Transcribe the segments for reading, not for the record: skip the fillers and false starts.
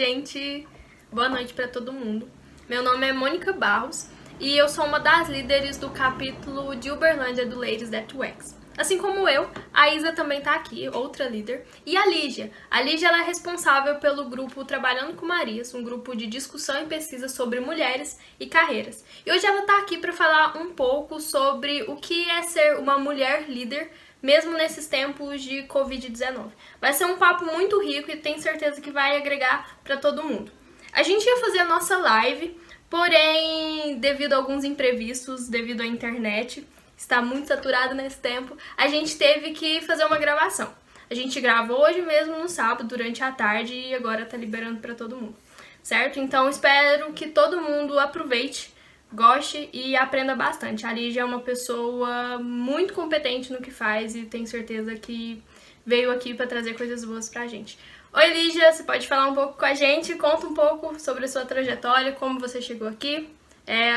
gente! Boa noite para todo mundo. Meu nome é Mônica Barros e eu sou uma das líderes do capítulo de Uberlândia do Ladies That UX. Assim como eu, a Isa também tá aqui, outra líder, e a Lígia. A Lígia ela é responsável pelo grupo Trabalhando com Marias, um grupo de discussão e pesquisa sobre mulheres e carreiras. E hoje ela tá aqui para falar um pouco sobre o que é ser uma mulher líder, mesmo nesses tempos de Covid-19. Vai ser um papo muito rico e tenho certeza que vai agregar para todo mundo. A gente ia fazer a nossa live, porém, devido a alguns imprevistos, devido à internet, está muito saturado nesse tempo, a gente teve que fazer uma gravação. A gente gravou hoje mesmo no sábado, durante a tarde, e agora tá liberando para todo mundo, certo? Então espero que todo mundo aproveite, goste e aprenda bastante. A Lígia é uma pessoa muito competente no que faz e tenho certeza que veio aqui para trazer coisas boas pra gente. Oi Lígia, você pode falar um pouco com a gente? Conta um pouco sobre a sua trajetória, como você chegou aqui.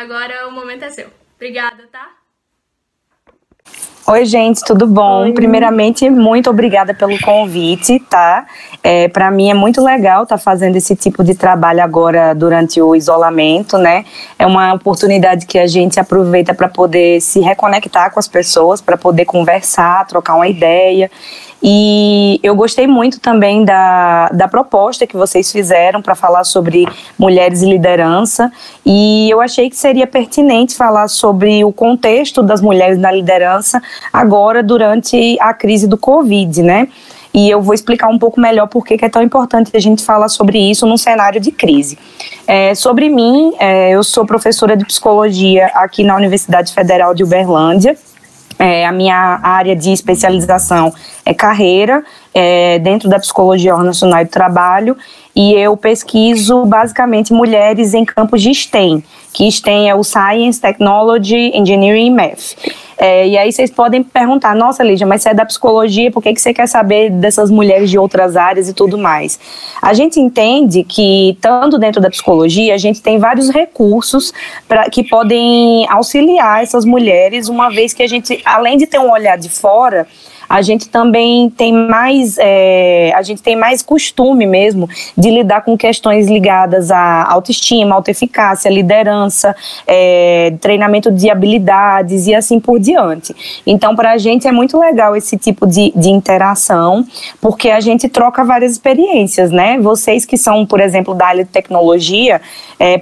Agora o momento é seu. Obrigada, tá? Oi, gente, tudo bom? Oi. Primeiramente, muito obrigada pelo convite, tá? Para mim é muito legal estar fazendo esse tipo de trabalho agora durante o isolamento, né? É uma oportunidade que a gente aproveita para poder se reconectar com as pessoas, para poder conversar, trocar uma ideia. E eu gostei muito também da proposta que vocês fizeram para falar sobre mulheres e liderança, e eu achei que seria pertinente falar sobre o contexto das mulheres na liderança agora durante a crise do Covid, né? E eu vou explicar um pouco melhor por que é tão importante a gente falar sobre isso num cenário de crise. Sobre mim, eu sou professora de psicologia aqui na Universidade Federal de Uberlândia. A minha área de especialização é carreira, dentro da psicologia organizacional e do trabalho, e eu pesquiso basicamente mulheres em campos de STEM, que STEM é o Science, Technology, Engineering e Math. E aí vocês podem perguntar, nossa Lígia, mas você é da psicologia, por que você quer saber dessas mulheres de outras áreas e tudo mais? A gente entende que, estando dentro da psicologia, a gente tem vários recursos que podem auxiliar essas mulheres, uma vez que a gente, além de ter um olhar de fora, a gente também tem mais, costume mesmo de lidar com questões ligadas à autoestima, autoeficácia, liderança, treinamento de habilidades e assim por diante. Então, para a gente é muito legal esse tipo de interação, porque a gente troca várias experiências, né? Vocês que são, por exemplo, da área de tecnologia,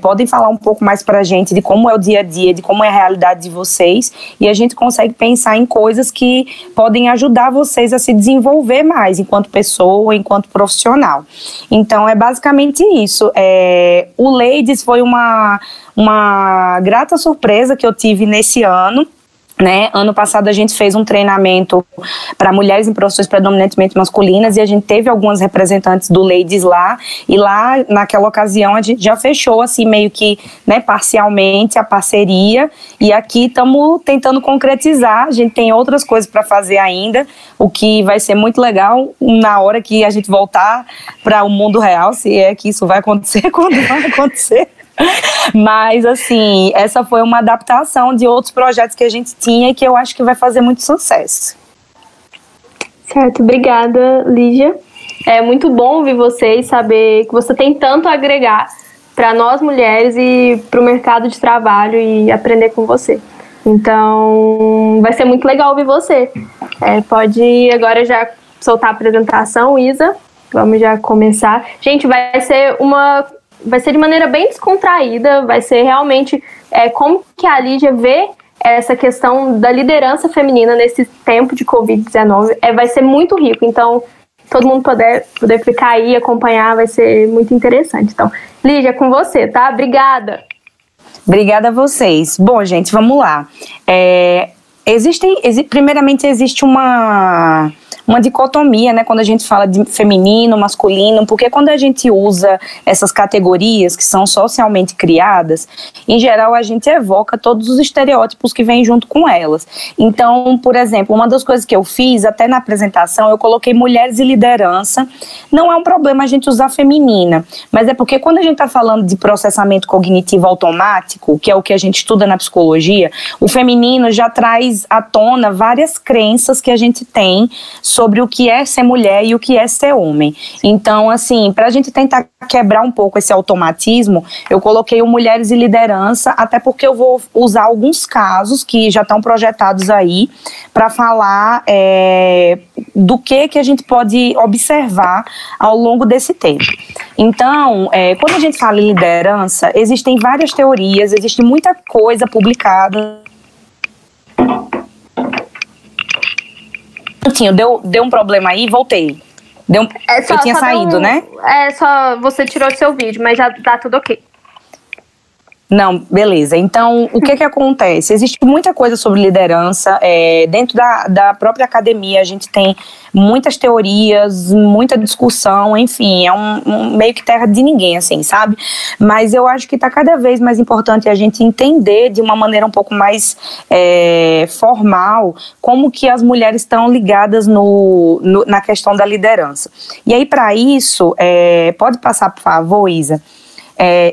podem falar um pouco mais para a gente de como é o dia a dia, de como é a realidade de vocês, e a gente consegue pensar em coisas que podem ajudar vocês a se desenvolver mais enquanto pessoa, enquanto profissional. Então é basicamente isso. O Ladies foi uma grata surpresa que eu tive nesse ano, né? Ano passado a gente fez um treinamento para mulheres em profissões predominantemente masculinas e a gente teve algumas representantes do Ladies lá, e lá naquela ocasião a gente já fechou assim meio que, né, parcialmente a parceria, e aqui estamos tentando concretizar. A gente tem outras coisas para fazer ainda, o que vai ser muito legal na hora que a gente voltar para o mundo real, se é que isso vai acontecer, quando vai acontecer. Mas assim, essa foi uma adaptação de outros projetos que a gente tinha e que eu acho que vai fazer muito sucesso. Certo, obrigada, Lígia. É muito bom ouvir você e saber que você tem tanto a agregar para nós mulheres e para o mercado de trabalho, e aprender com você. Então, vai ser muito legal ouvir você. Pode agora já soltar a apresentação, Isa. Vamos já começar. Gente, vai ser de maneira bem descontraída, vai ser realmente como que a Lígia vê essa questão da liderança feminina nesse tempo de Covid-19. Vai ser muito rico, então todo mundo poder ficar aí e acompanhar, vai ser muito interessante. Então, Lígia, com você, tá? Obrigada. Obrigada a vocês. Bom, gente, vamos lá. Primeiramente existe uma dicotomia, né, quando a gente fala de feminino, masculino, porque quando a gente usa essas categorias que são socialmente criadas, em geral a gente evoca todos os estereótipos que vêm junto com elas. Então, por exemplo, uma das coisas que eu fiz, até na apresentação, eu coloquei mulheres e liderança. Não é um problema a gente usar feminina, mas é porque quando a gente está falando de processamento cognitivo automático, que é o que a gente estuda na psicologia, o feminino já traz à tona várias crenças que a gente tem sobre o que é ser mulher e o que é ser homem. Então, assim, para a gente tentar quebrar um pouco esse automatismo, eu coloquei o Mulheres e Liderança, até porque eu vou usar alguns casos que já estão projetados aí para falar do que a gente pode observar ao longo desse tempo. Então, quando a gente fala em liderança, existem várias teorias, existe muita coisa publicada. Deu um problema aí, voltei. Eu tinha saído, né? Só você tirou seu vídeo, mas já tá tudo ok. Não, beleza. Então, o que acontece? Existe muita coisa sobre liderança. Dentro da própria academia, a gente tem muitas teorias, muita discussão, enfim, é um meio que terra de ninguém, assim, sabe? Mas eu acho que está cada vez mais importante a gente entender de uma maneira um pouco mais formal como que as mulheres estão ligadas na questão da liderança. E aí, para isso, pode passar, por favor, Isa?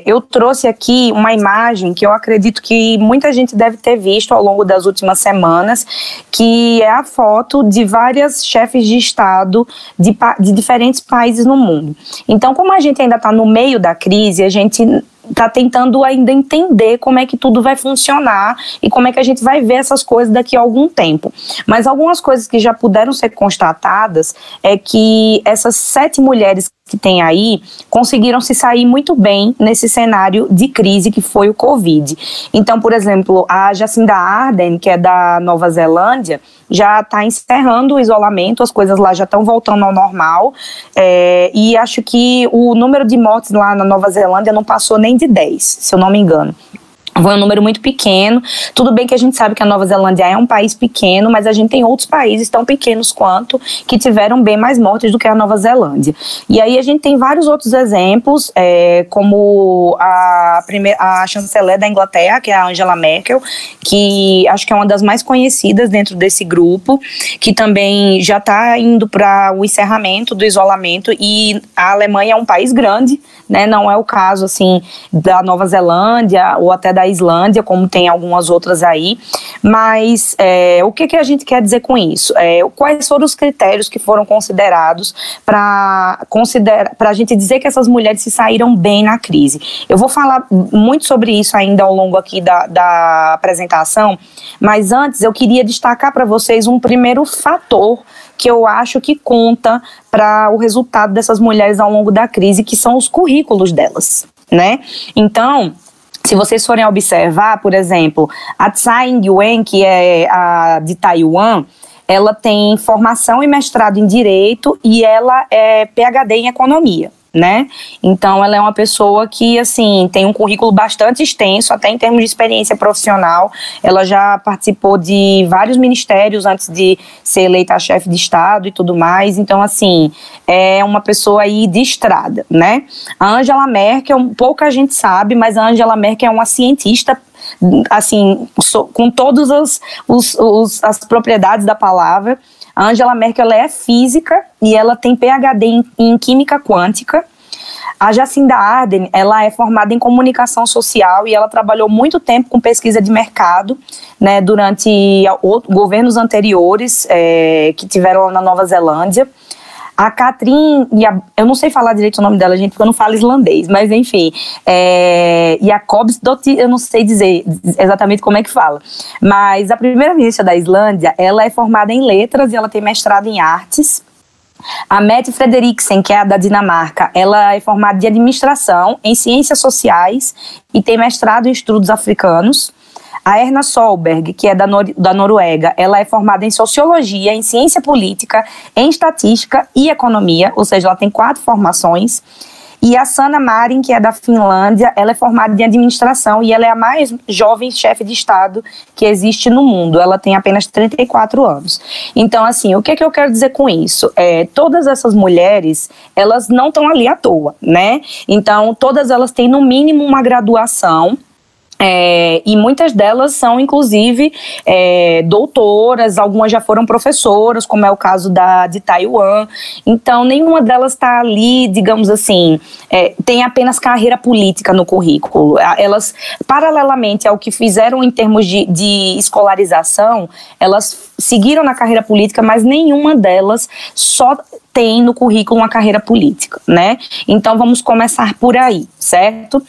Eu trouxe aqui uma imagem que eu acredito que muita gente deve ter visto ao longo das últimas semanas, que é a foto de várias chefes de Estado de diferentes países no mundo. Então, como a gente ainda está no meio da crise, a gente está tentando ainda entender como é que tudo vai funcionar e como é que a gente vai ver essas coisas daqui a algum tempo. Mas algumas coisas que já puderam ser constatadas é que essas 7 mulheres que tem aí, conseguiram se sair muito bem nesse cenário de crise que foi o Covid. Então, por exemplo, a Jacinda Ardern, que é da Nova Zelândia, já está encerrando o isolamento, as coisas lá já estão voltando ao normal, e acho que o número de mortes lá na Nova Zelândia não passou nem de 10, se eu não me engano. Foi um número muito pequeno. Tudo bem que a gente sabe que a Nova Zelândia é um país pequeno, mas a gente tem outros países tão pequenos quanto que tiveram bem mais mortes do que a Nova Zelândia. E aí a gente tem vários outros exemplos, como a chanceler da Inglaterra, que é a Angela Merkel, que acho que é uma das mais conhecidas dentro desse grupo, que também já está indo para o encerramento do isolamento, e a Alemanha é um país grande, né? Não é o caso assim da Nova Zelândia ou até da Islândia, como tem algumas outras aí, mas o que a gente quer dizer com isso? Quais foram os critérios que foram considerados para a gente dizer que essas mulheres se saíram bem na crise? Eu vou falar muito sobre isso ainda ao longo aqui da apresentação, mas antes eu queria destacar para vocês um primeiro fator que eu acho que conta para o resultado dessas mulheres ao longo da crise, que são os currículos delas, né? Então, se vocês forem observar, por exemplo, a Tsai Ing-wen, que é a de Taiwan, ela tem formação e mestrado em Direito e ela é PhD em Economia, né? Então, ela é uma pessoa que, assim, tem um currículo bastante extenso, até em termos de experiência profissional. Ela já participou de vários ministérios antes de ser eleita a chefe de Estado e tudo mais. Então, assim, é uma pessoa aí de estrada, né? A Angela Merkel, pouca gente sabe, mas a Angela Merkel é uma cientista, assim, com todas as propriedades da palavra. A Angela Merkel, ela é física e ela tem PhD em química quântica. A Jacinda Ardern, ela é formada em comunicação social e ela trabalhou muito tempo com pesquisa de mercado, né, durante governos anteriores que tiveram na Nova Zelândia. A Katrin, eu não sei falar direito o nome dela, gente, porque eu não falo islandês, mas enfim, Jakobsdóttir, eu não sei dizer exatamente como é que fala, mas a primeira-ministra da Islândia, ela é formada em letras e ela tem mestrado em artes. A Mette Frederiksen, que é a da Dinamarca, ela é formada em administração, em ciências sociais e tem mestrado em estudos africanos. A Erna Solberg, que é da Noruega, ela é formada em Sociologia, em Ciência Política, em Estatística e Economia, ou seja, ela tem 4 formações. E a Sanna Marin, que é da Finlândia, ela é formada em Administração e ela é a mais jovem chefe de Estado que existe no mundo. Ela tem apenas 34 anos. Então, assim, o que eu quero dizer com isso? Todas essas mulheres, elas não estão ali à toa, né? Então, todas elas têm, no mínimo, uma graduação. E muitas delas são, inclusive, doutoras, algumas já foram professoras, como é o caso de Taiwan. Então, nenhuma delas está ali, digamos assim, tem apenas carreira política no currículo. Elas, paralelamente ao que fizeram em termos de escolarização, elas seguiram na carreira política, mas nenhuma delas só tem no currículo uma carreira política, né? Então, vamos começar por aí, certo?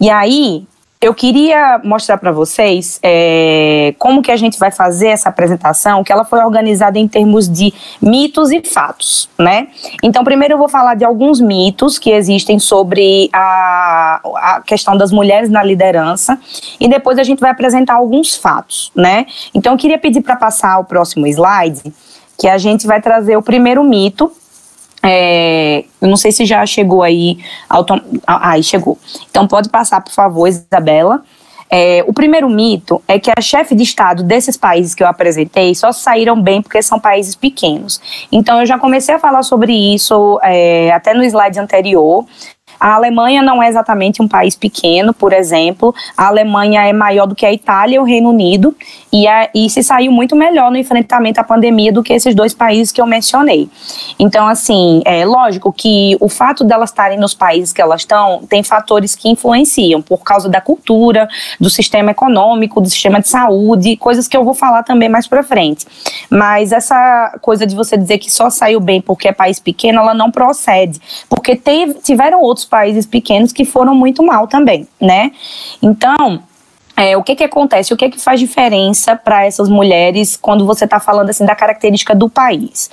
E aí, eu queria mostrar para vocês como que a gente vai fazer essa apresentação, que ela foi organizada em termos de mitos e fatos, né? Então, primeiro eu vou falar de alguns mitos que existem sobre a questão das mulheres na liderança, e depois a gente vai apresentar alguns fatos, né? Então, eu queria pedir para passar o próximo slide, que a gente vai trazer o primeiro mito. Eu não sei se já chegou aí. Aí chegou. Então pode passar, por favor, Isabela. O primeiro mito é que a chefe de Estado desses países que eu apresentei só saíram bem porque são países pequenos. Então eu já comecei a falar sobre isso até no slide anterior. A Alemanha não é exatamente um país pequeno, por exemplo. A Alemanha é maior do que a Itália e o Reino Unido e se saiu muito melhor no enfrentamento à pandemia do que esses dois países que eu mencionei. Então, assim, é lógico que o fato delas estarem nos países que elas estão tem fatores que influenciam por causa da cultura, do sistema econômico, do sistema de saúde, coisas que eu vou falar também mais pra frente. Mas essa coisa de você dizer que só saiu bem porque é país pequeno, ela não procede, porque tiveram outros países pequenos que foram muito mal também, né? Então, o que acontece? O que faz diferença para essas mulheres quando você está falando assim da característica do país?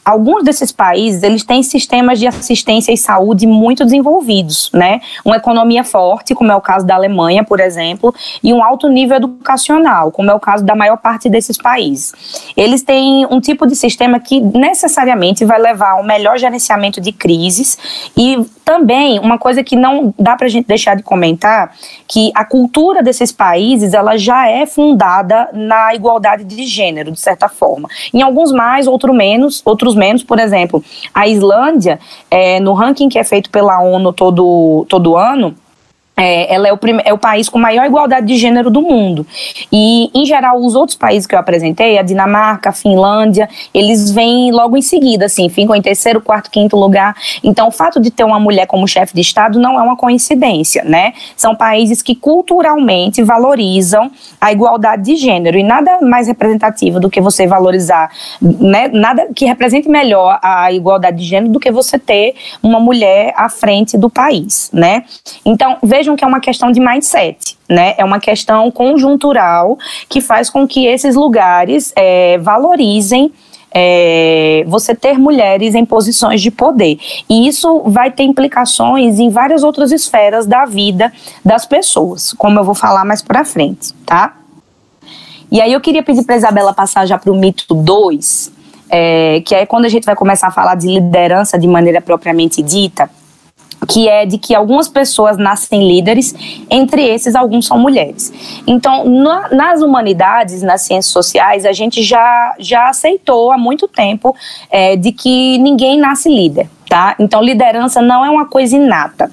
Alguns desses países, eles têm sistemas de assistência e saúde muito desenvolvidos, né? Uma economia forte, como é o caso da Alemanha, por exemplo, e um alto nível educacional, como é o caso da maior parte desses países. Eles têm um tipo de sistema que necessariamente vai levar a um melhor gerenciamento de crises e também uma coisa que não dá pra gente deixar de comentar, que a cultura desses países, ela já é fundada na igualdade de gênero, de certa forma. Em alguns mais, outros menos, por exemplo, a Islândia, no ranking que é feito pela ONU todo ano, ela é o país com maior igualdade de gênero do mundo. E, em geral, os outros países que eu apresentei, a Dinamarca, a Finlândia, eles vêm logo em seguida, assim, ficam em terceiro, quarto, quinto lugar. Então, o fato de ter uma mulher como chefe de Estado não é uma coincidência, né? São países que culturalmente valorizam a igualdade de gênero. E nada mais representativo do que você valorizar, né? Nada que represente melhor a igualdade de gênero do que você ter uma mulher à frente do país, né? Então, vejam que é uma questão de mindset, né? É uma questão conjuntural que faz com que esses lugares valorizem você ter mulheres em posições de poder. E isso vai ter implicações em várias outras esferas da vida das pessoas, como eu vou falar mais pra frente, tá? E aí eu queria pedir pra Isabela passar já pro mito 2, que é quando a gente vai começar a falar de liderança de maneira propriamente dita, que é de que algumas pessoas nascem líderes, entre esses alguns são mulheres. Então, nas humanidades, nas ciências sociais, a gente já aceitou há muito tempo de que ninguém nasce líder, tá? Então, liderança não é uma coisa inata.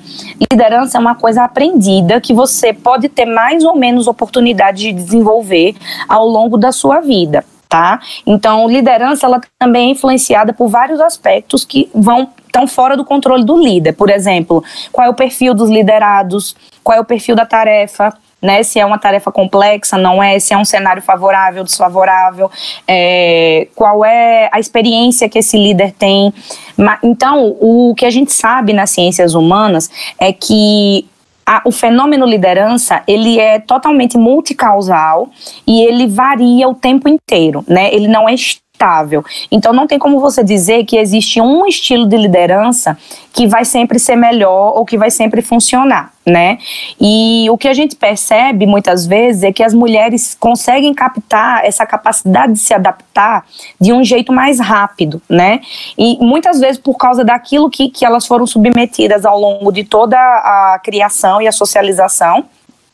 Liderança é uma coisa aprendida que você pode ter mais ou menos oportunidade de desenvolver ao longo da sua vida, tá? Então, liderança, ela também é influenciada por vários aspectos que estão fora do controle do líder. Por exemplo, qual é o perfil dos liderados, qual é o perfil da tarefa, né? Se é uma tarefa complexa, não é? Se é um cenário favorável, desfavorável, qual é a experiência que esse líder tem. Então, o que a gente sabe nas ciências humanas é que o fenômeno liderança, ele é totalmente multicausal e ele varia o tempo inteiro, né? Ele não é estável. Então não tem como você dizer que existe um estilo de liderança que vai sempre ser melhor ou que vai sempre funcionar, né? E o que a gente percebe muitas vezes é que as mulheres conseguem captar essa capacidade de se adaptar de um jeito mais rápido, né? E muitas vezes por causa daquilo que elas foram submetidas ao longo de toda a criação e a socialização,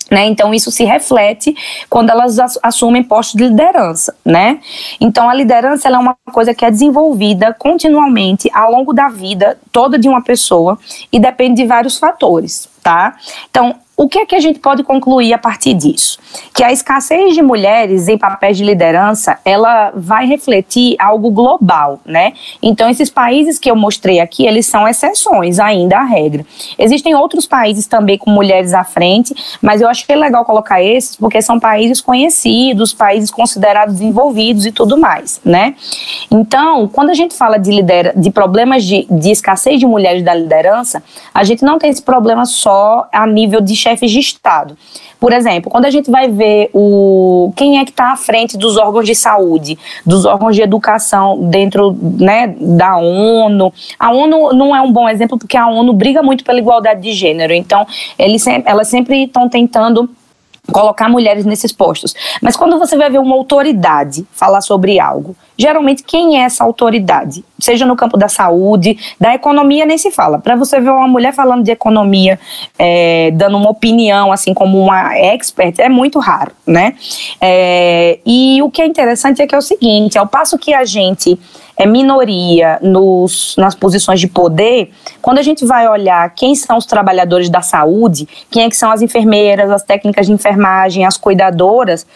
né? Então isso se reflete quando elas assumem postos de liderança, né? Então a liderança, ela é uma coisa que é desenvolvida continuamente ao longo da vida toda de uma pessoa e depende de vários fatores, tá? Então o que é que a gente pode concluir a partir disso? Que a escassez de mulheres em papéis de liderança, ela vai refletir algo global, né? Então, esses países que eu mostrei aqui, eles são exceções ainda à regra. Existem outros países também com mulheres à frente, mas eu acho que é legal colocar esses, porque são países conhecidos, países considerados desenvolvidos e tudo mais, né? Então, quando a gente fala de problemas de escassez de mulheres da liderança, a gente não tem esse problema só a nível de chefes de Estado. Por exemplo, quando a gente vai ver quem é que está à frente dos órgãos de saúde, dos órgãos de educação dentro, né, da ONU. A ONU não é um bom exemplo porque a ONU briga muito pela igualdade de gênero. Então, elas sempre estão tentando colocar mulheres nesses postos. Mas quando você vai ver uma autoridade falar sobre algo, geralmente quem é essa autoridade? Seja no campo da saúde, da economia nem se fala. Para você ver uma mulher falando de economia, dando uma opinião, assim como uma expert, é muito raro, né? E o que é interessante é que é o seguinte, ao passo que a gente é minoria nas posições de poder, quando a gente vai olhar quem são os trabalhadores da saúde, quem é que são as enfermeiras, as técnicas de enfermagem, as cuidadoras,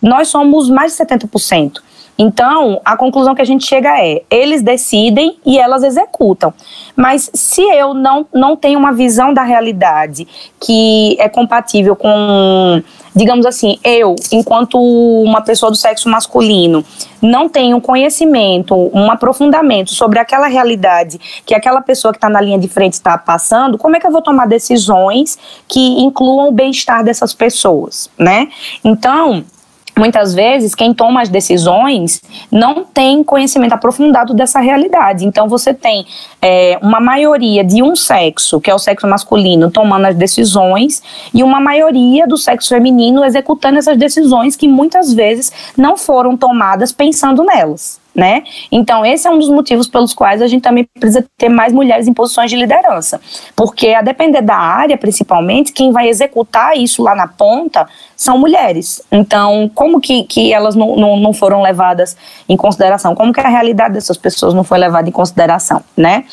nós somos mais de 70%. Então, a conclusão que a gente chega é, eles decidem e elas executam. Mas se eu não tenho uma visão da realidade que é compatível com, digamos assim, eu, enquanto uma pessoa do sexo masculino, não tenho conhecimento, um aprofundamento sobre aquela realidade que aquela pessoa que está na linha de frente está passando, como é que eu vou tomar decisões que incluam o bem-estar dessas pessoas, né? Então, muitas vezes, quem toma as decisões não tem conhecimento aprofundado dessa realidade. Então, você tem uma maioria de um sexo, que é o sexo masculino, tomando as decisões, e uma maioria do sexo feminino executando essas decisões que muitas vezes não foram tomadas pensando nelas, né? Então, esse é um dos motivos pelos quais a gente também precisa ter mais mulheres em posições de liderança. Porque, a depender da área, principalmente, quem vai executar isso lá na ponta são mulheres. Então, como que elas não foram levadas em consideração? Como que a realidade dessas pessoas não foi levada em consideração, né?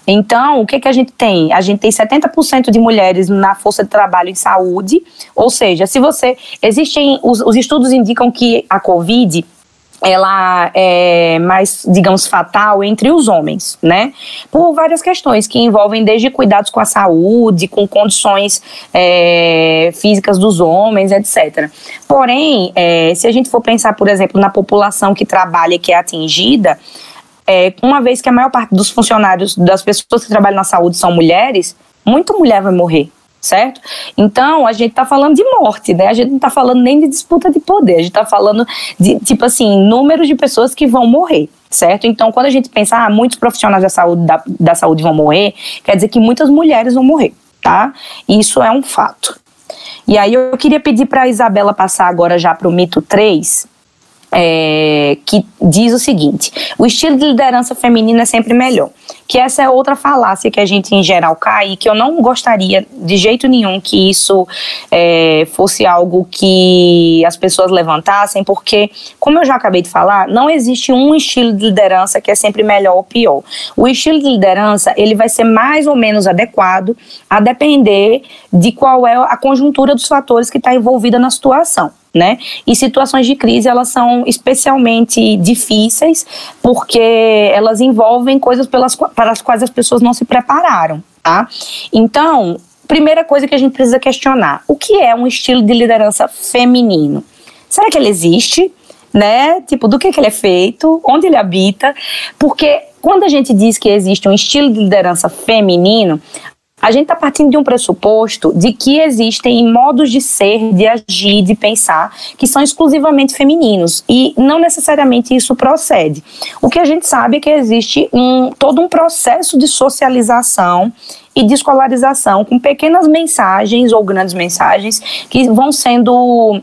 Então, o que a gente tem? A gente tem 70% de mulheres na força de trabalho em saúde, ou seja, os estudos indicam que a Covid, ela é mais, digamos, fatal entre os homens, né? Por várias questões que envolvem desde cuidados com a saúde, com condições físicas dos homens, etc. Porém, se a gente for pensar, por exemplo, na população que trabalha e que é atingida, uma vez que a maior parte dos funcionários, das pessoas que trabalham na saúde são mulheres, muita mulher vai morrer. Certo? Então, a gente está falando de morte, né? A gente não está falando nem de disputa de poder, a gente está falando de, tipo assim, números de pessoas que vão morrer, certo? Então, quando a gente pensa, muitos profissionais da saúde vão morrer, quer dizer que muitas mulheres vão morrer, tá? Isso é um fato. E aí eu queria pedir para a Isabela passar agora já para o mito 3, que diz o seguinte: o estilo de liderança feminina é sempre melhor. Que essa é outra falácia que a gente em geral cai, e que eu não gostaria de jeito nenhum que isso fosse algo que as pessoas levantassem, porque, como eu já acabei de falar, não existe um estilo de liderança que é sempre melhor ou pior. O estilo de liderança, ele vai ser mais ou menos adequado a depender de qual é a conjuntura dos fatores que está envolvida na situação, né? E situações de crise, elas são especialmente difíceis porque elas envolvem coisas para as quais as pessoas não se prepararam, tá? Então, primeira coisa que a gente precisa questionar: o que é um estilo de liderança feminino? Será que ele existe? Né? Tipo, do que ele é feito? Onde ele habita? Porque quando a gente diz que existe um estilo de liderança feminino, a gente está partindo de um pressuposto de que existem modos de ser, de agir, de pensar, que são exclusivamente femininos. E não necessariamente isso procede. O que a gente sabe é que existe todo um processo de socialização e de escolarização com pequenas mensagens ou grandes mensagens que vão sendo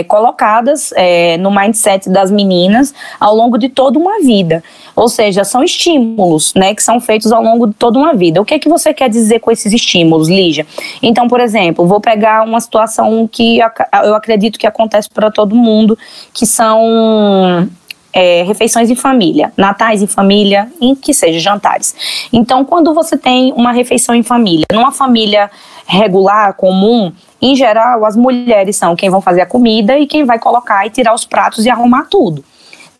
colocadas no mindset das meninas ao longo de toda uma vida. Ou seja, são estímulos, né, que são feitos ao longo de toda uma vida. O que é que você quer dizer com esses estímulos, Lígia? Então, por exemplo, vou pegar uma situação que eu acredito que acontece para todo mundo, que são refeições em família, natais em família, em que seja jantares. Então, quando você tem uma refeição em família, numa família regular, comum, em geral, as mulheres são quem vão fazer a comida e quem vai colocar e tirar os pratos e arrumar tudo.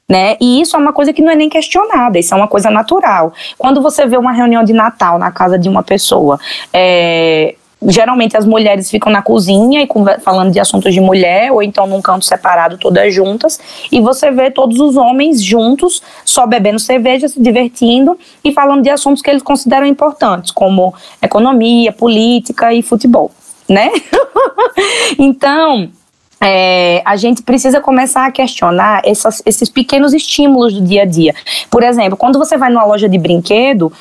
Né? E isso é uma coisa que não é nem questionada, isso é uma coisa natural. Quando você vê uma reunião de Natal na casa de uma pessoa, geralmente as mulheres ficam na cozinha e falando de assuntos de mulher, ou então num canto separado, todas juntas, e você vê todos os homens juntos, só bebendo cerveja, se divertindo e falando de assuntos que eles consideram importantes, como economia, política e futebol, né? Então, a gente precisa começar a questionar esses pequenos estímulos do dia a dia. Por exemplo, quando você vai numa loja de brinquedo,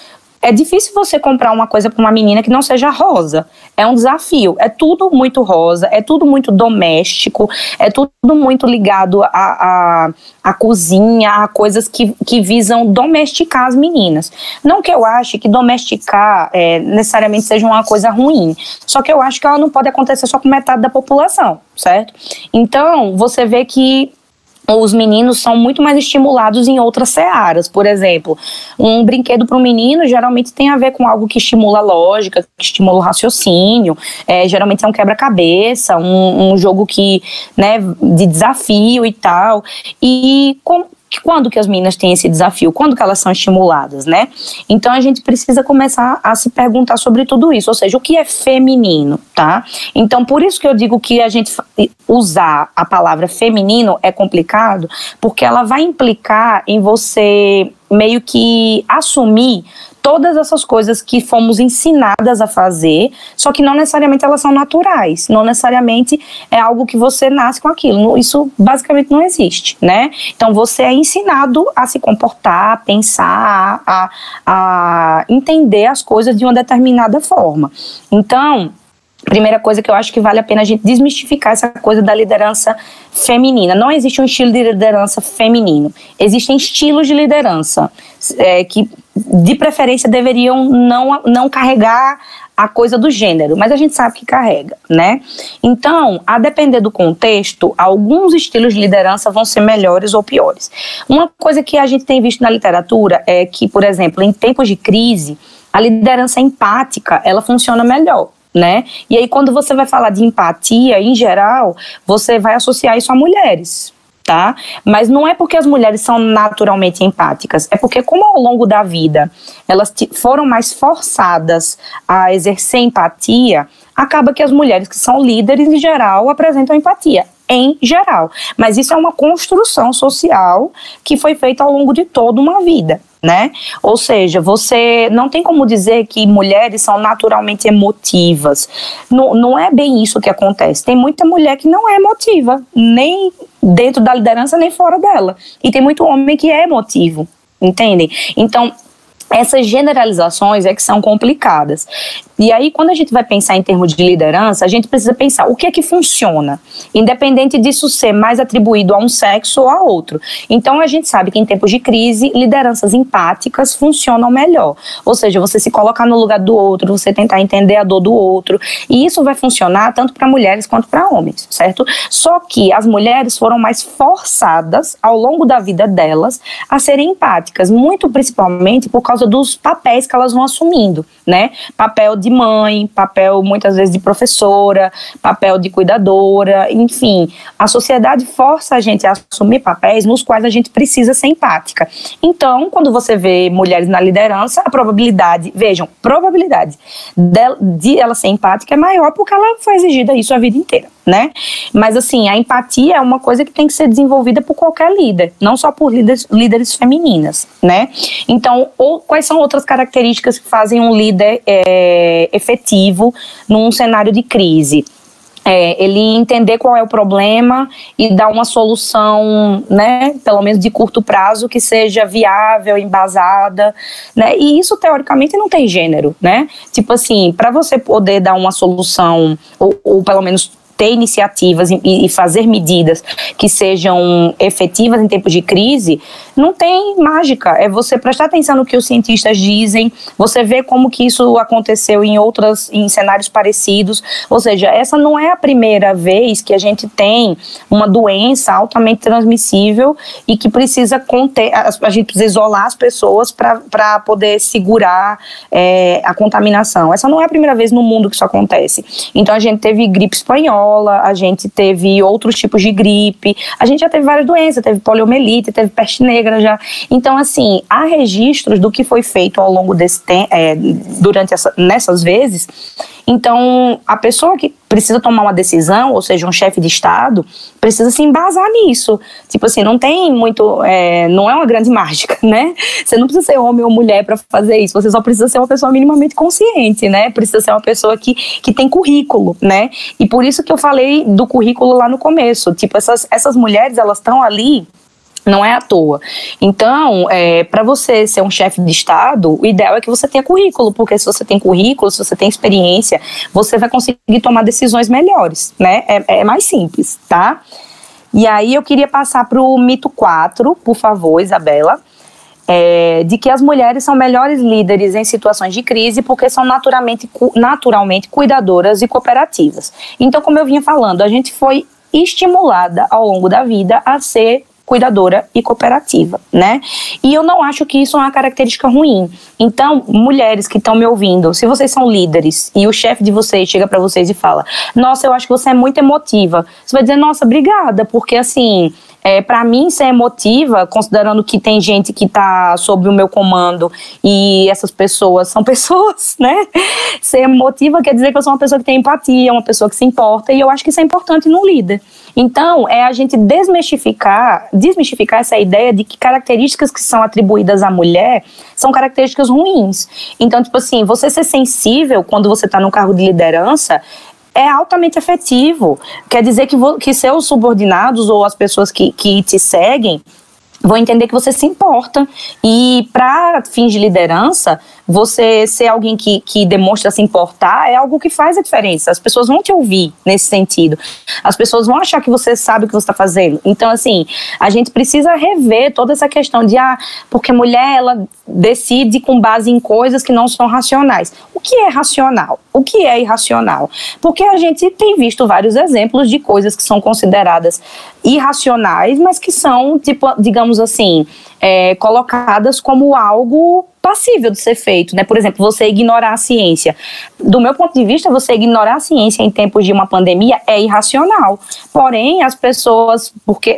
é difícil você comprar uma coisa para uma menina que não seja rosa. É um desafio. É tudo muito rosa, é tudo muito doméstico, é tudo muito ligado à cozinha, a coisas que visam domesticar as meninas. Não que eu ache que domesticar necessariamente seja uma coisa ruim, só que eu acho que ela não pode acontecer só com metade da população, certo? Então, você vê que os meninos são muito mais estimulados em outras searas. Por exemplo, um brinquedo para um menino geralmente tem a ver com algo que estimula a lógica, que estimula o raciocínio, geralmente é um quebra-cabeça, um jogo de desafio e tal. E quando que as meninas têm esse desafio? Quando que elas são estimuladas, né? Então a gente precisa começar a se perguntar sobre tudo isso, ou seja, o que é feminino, tá? Então por isso que eu digo que a gente usar a palavra feminino é complicado, porque ela vai implicar em você meio que assumir todas essas coisas que fomos ensinadas a fazer, só que não necessariamente elas são naturais, não necessariamente é algo que você nasce com aquilo, isso basicamente não existe, né? Então você é ensinado a se comportar, a pensar, a entender as coisas de uma determinada forma. Então, primeira coisa que eu acho que vale a pena a gente desmistificar essa coisa da liderança feminina. Não existe um estilo de liderança feminino. Existem estilos de liderança que, de preferência, deveriam não carregar a coisa do gênero, mas a gente sabe que carrega, né? Então, a depender do contexto, alguns estilos de liderança vão ser melhores ou piores. Uma coisa que a gente tem visto na literatura é que, por exemplo, em tempos de crise, a liderança empática, ela funciona melhor, né? E aí quando você vai falar de empatia, em geral, você vai associar isso a mulheres, tá? Mas não é porque as mulheres são naturalmente empáticas, é porque como ao longo da vida elas foram mais forçadas a exercer empatia, acaba que as mulheres que são líderes, em geral, apresentam empatia. Em geral. Mas isso é uma construção social que foi feita ao longo de toda uma vida, né? Ou seja, você não tem como dizer que mulheres são naturalmente emotivas. Não é bem isso que acontece. Tem muita mulher que não é emotiva, nem dentro da liderança, nem fora dela. E tem muito homem que é emotivo, entendem? Então, essas generalizações é que são complicadas. E aí, quando a gente vai pensar em termos de liderança, a gente precisa pensar o que é que funciona, independente disso ser mais atribuído a um sexo ou a outro. Então, a gente sabe que em tempos de crise, lideranças empáticas funcionam melhor. Ou seja, você se colocar no lugar do outro, você tentar entender a dor do outro. E isso vai funcionar tanto para mulheres quanto para homens, certo? Só que as mulheres foram mais forçadas, ao longo da vida delas, a serem empáticas, muito principalmente por causa dos papéis que elas vão assumindo, né? Papel de mãe, papel muitas vezes de professora, papel de cuidadora, enfim. A sociedade força a gente a assumir papéis nos quais a gente precisa ser empática. Então, quando você vê mulheres na liderança, a probabilidade, vejam, probabilidade de ela ser empática é maior porque ela foi exigida isso a vida inteira, né? Mas assim, a empatia é uma coisa que tem que ser desenvolvida por qualquer líder, não só por líderes femininas, né? Então, quais são outras características que fazem um líder efetivo num cenário de crise? Ele entender qual é o problema e dar uma solução, né, pelo menos de curto prazo, que seja viável, embasada, né, e isso teoricamente não tem gênero, né, tipo assim, para você poder dar uma solução, ou pelo menos ter iniciativas e fazer medidas que sejam efetivas em tempos de crise, não tem mágica. É você prestar atenção no que os cientistas dizem, você vê como que isso aconteceu em cenários parecidos. Ou seja, essa não é a primeira vez que a gente tem uma doença altamente transmissível e que precisa conter, a gente precisa isolar as pessoas para poder segurar a contaminação. Essa não é a primeira vez no mundo que isso acontece. Então a gente teve gripe espanhola, a gente teve outros tipos de gripe, a gente já teve várias doenças, teve poliomielite, teve peste negra já. Então, assim, há registros do que foi feito ao longo desse tempo, nessas vezes. Então, a pessoa que precisa tomar uma decisão, ou seja, um chefe de Estado, precisa se embasar nisso. Tipo assim, não tem muito, não é uma grande mágica, né? Você não precisa ser homem ou mulher para fazer isso, você só precisa ser uma pessoa minimamente consciente, né? Precisa ser uma pessoa que tem currículo, né? E por isso que eu falei do currículo lá no começo. Tipo, essas mulheres, elas estão ali, não é à toa. Então, para você ser um chefe de Estado, o ideal é que você tenha currículo, porque se você tem currículo, se você tem experiência, você vai conseguir tomar decisões melhores, né? É mais simples, tá? E aí eu queria passar para o mito 4, por favor, Isabela, de que as mulheres são melhores líderes em situações de crise porque são naturalmente cuidadoras e cooperativas. Então, como eu vinha falando, a gente foi estimulada ao longo da vida a ser cuidadora e cooperativa, né? E eu não acho que isso é uma característica ruim. Então, mulheres que estão me ouvindo, se vocês são líderes e o chefe de vocês chega para vocês e fala: nossa, eu acho que você é muito emotiva, você vai dizer: nossa, obrigada, porque assim, para mim ser emotiva, considerando que tem gente que tá sob o meu comando e essas pessoas são pessoas, né? Ser emotiva quer dizer que eu sou uma pessoa que tem empatia, uma pessoa que se importa, e eu acho que isso é importante num líder. Então, é a gente desmistificar essa ideia de que características que são atribuídas à mulher são características ruins. Então, tipo assim, você ser sensível quando você está num cargo de liderança é altamente efetivo. Quer dizer que seus subordinados ou as pessoas que te seguem vão entender que você se importa. E para fins de liderança, você ser alguém que demonstra se importar é algo que faz a diferença. As pessoas vão te ouvir nesse sentido. As pessoas vão achar que você sabe o que você está fazendo. Então, assim, a gente precisa rever toda essa questão de, porque mulher, ela decide com base em coisas que não são racionais. O que é racional? O que é irracional? Porque a gente tem visto vários exemplos de coisas que são consideradas irracionais, mas que são, tipo, digamos assim, colocadas como algo passível de ser feito, né? Por exemplo, você ignorar a ciência. Do meu ponto de vista, você ignorar a ciência em tempos de uma pandemia é irracional. Porém, as pessoas,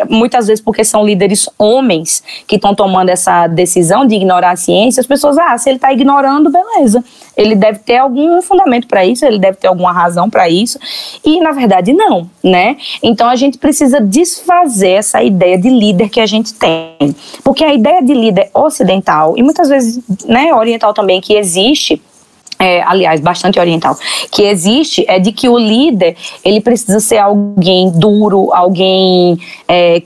muitas vezes porque são líderes homens que estão tomando essa decisão de ignorar a ciência, as pessoas, se ele está ignorando, beleza. Ele deve ter algum fundamento para isso, ele deve ter alguma razão para isso. E, na verdade, não, né? Então, a gente precisa desfazer essa ideia de líder que a gente tem. Porque a ideia de líder ocidental, e muitas vezes, né, oriental também, que existe, aliás, bastante oriental, que existe, é de que o líder, ele precisa ser alguém duro, alguém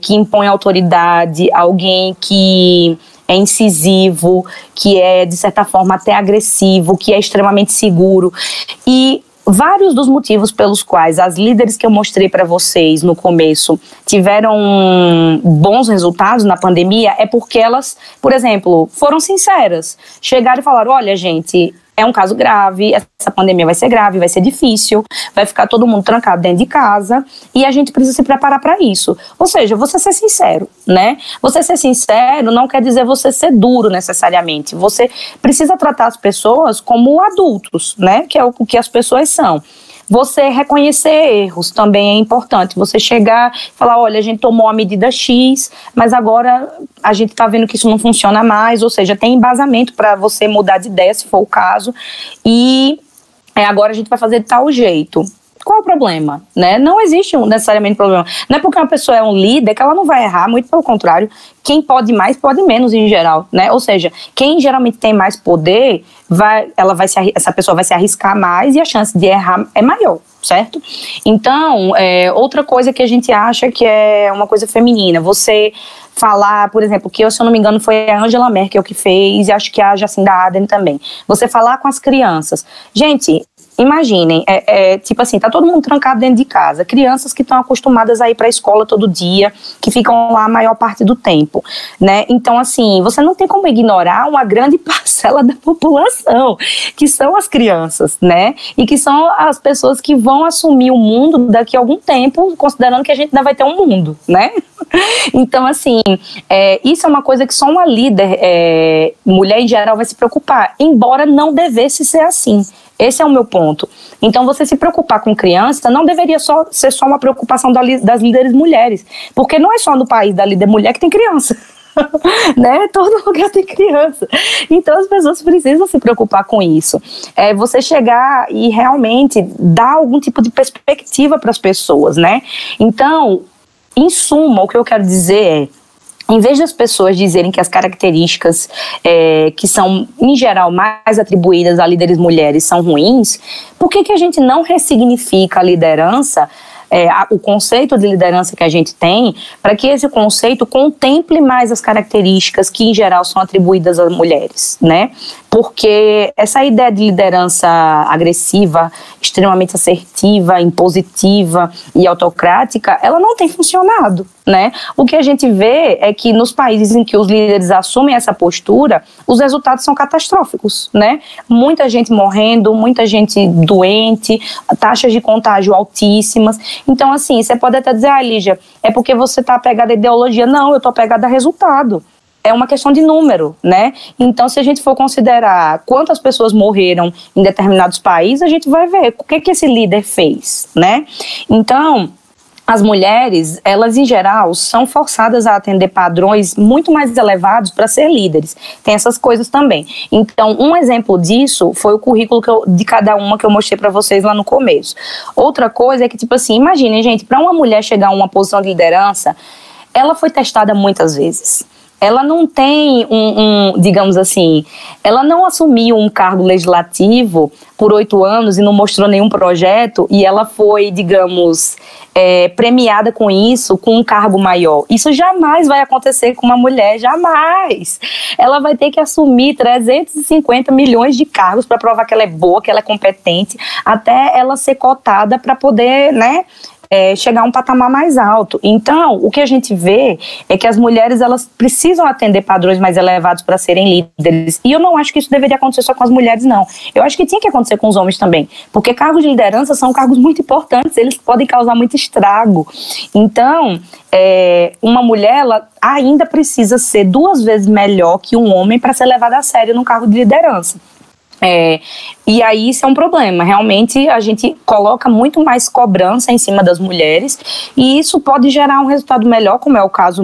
que impõe autoridade, alguém que é incisivo, que é, de certa forma, até agressivo, que é extremamente seguro. E vários dos motivos pelos quais as líderes que eu mostrei para vocês no começo tiveram bons resultados na pandemia é porque elas, por exemplo, foram sinceras. Chegaram e falaram: olha, gente, é um caso grave, essa pandemia vai ser grave, vai ser difícil, vai ficar todo mundo trancado dentro de casa e a gente precisa se preparar para isso. Ou seja, você ser sincero, né? Você ser sincero não quer dizer você ser duro necessariamente. Você precisa tratar as pessoas como adultos, né? Que é o que as pessoas são. Você reconhecer erros também é importante. Você chegar e falar: olha, a gente tomou a medida X, mas agora a gente está vendo que isso não funciona mais. Ou seja, tem embasamento para você mudar de ideia, se for o caso. E agora a gente vai fazer de tal jeito. Qual é o problema? Né? Não existe necessariamente problema. Não é porque uma pessoa é um líder que ela não vai errar, muito pelo contrário. Quem pode mais, pode menos em geral, né? Ou seja, quem geralmente tem mais poder, essa pessoa vai se arriscar mais e a chance de errar é maior, certo? Então, outra coisa que a gente acha que é uma coisa feminina, você falar, por exemplo, que se eu não me engano foi a Angela Merkel que fez, e acho que a Jacinda Ardern também. Você falar com as crianças. Gente, imaginem, tipo assim, tá todo mundo trancado dentro de casa, crianças que estão acostumadas a ir para a escola todo dia, que ficam lá a maior parte do tempo, né? Então, assim, você não tem como ignorar uma grande parcela da população, que são as crianças, né? E que são as pessoas que vão assumir o mundo daqui a algum tempo, considerando que a gente ainda vai ter um mundo, né? Então, assim, isso é uma coisa que só uma líder, mulher em geral, vai se preocupar, embora não devesse ser assim. Esse é o meu ponto. Então, você se preocupar com criança não deveria ser só uma preocupação das líderes mulheres, porque não é só no país da líder mulher que tem criança. Né? Todo lugar tem criança. Então as pessoas precisam se preocupar com isso. Você chegar e realmente dar algum tipo de perspectiva para as pessoas, né? Então, em suma, o que eu quero dizer em vez das pessoas dizerem que as características que são, em geral, mais atribuídas a líderes mulheres são ruins, por que a gente não ressignifica a liderança, o conceito de liderança que a gente tem, para que esse conceito contemple mais as características que, em geral, são atribuídas às mulheres, né? Porque essa ideia de liderança agressiva, extremamente assertiva, impositiva e autocrática, ela não tem funcionado, né? O que a gente vê é que nos países em que os líderes assumem essa postura, os resultados são catastróficos, né? Muita gente morrendo, muita gente doente, taxas de contágio altíssimas. Então, assim, você pode até dizer, Lígia, é porque você está apegada à ideologia. Não, eu estou apegada a resultado. É uma questão de número, né? Então, se a gente for considerar quantas pessoas morreram em determinados países, a gente vai ver o que esse líder fez, né? Então, as mulheres, elas em geral, são forçadas a atender padrões muito mais elevados para ser líderes. Tem essas coisas também. Então, um exemplo disso foi o currículo de cada uma que eu mostrei para vocês lá no começo. Outra coisa é que, tipo assim, imaginem, gente, para uma mulher chegar a uma posição de liderança, ela foi testada muitas vezes. Ela não tem digamos assim, ela não assumiu um cargo legislativo por 8 anos e não mostrou nenhum projeto e ela foi, digamos, premiada com isso, com um cargo maior. Isso jamais vai acontecer com uma mulher, jamais. Ela vai ter que assumir 350 milhões de cargos para provar que ela é boa, que ela é competente, até ela ser cotada para poder, né, chegar a um patamar mais alto. Então, o que a gente vê é que as mulheres, elas precisam atender padrões mais elevados para serem líderes. E eu não acho que isso deveria acontecer só com as mulheres, não. Eu acho que tinha que acontecer com os homens também. Porque cargos de liderança são cargos muito importantes, eles podem causar muito estrago. Então, uma mulher, ela ainda precisa ser 2 vezes melhor que um homem para ser levada a sério num cargo de liderança. E aí isso é um problema, realmente a gente coloca muito mais cobrança em cima das mulheres e isso pode gerar um resultado melhor, como é o caso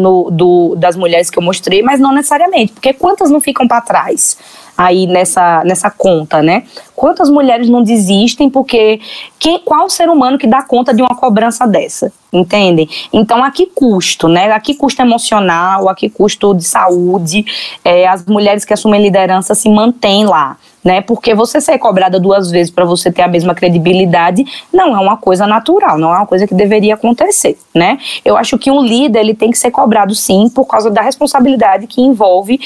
das mulheres que eu mostrei, mas não necessariamente, porque quantas não ficam para trás aí nessa conta, né? Quantas mulheres não desistem porque qual ser humano que dá conta de uma cobrança dessa? Entendem? Então, a que custo, né? A que custo emocional, a que custo de saúde, as mulheres que assumem liderança se mantêm lá, né? Porque você ser cobrada 2 vezes para você ter a mesma credibilidade não é uma coisa natural, não é uma coisa que deveria acontecer, né? Eu acho que um líder, ele tem que ser cobrado sim, por causa da responsabilidade que envolve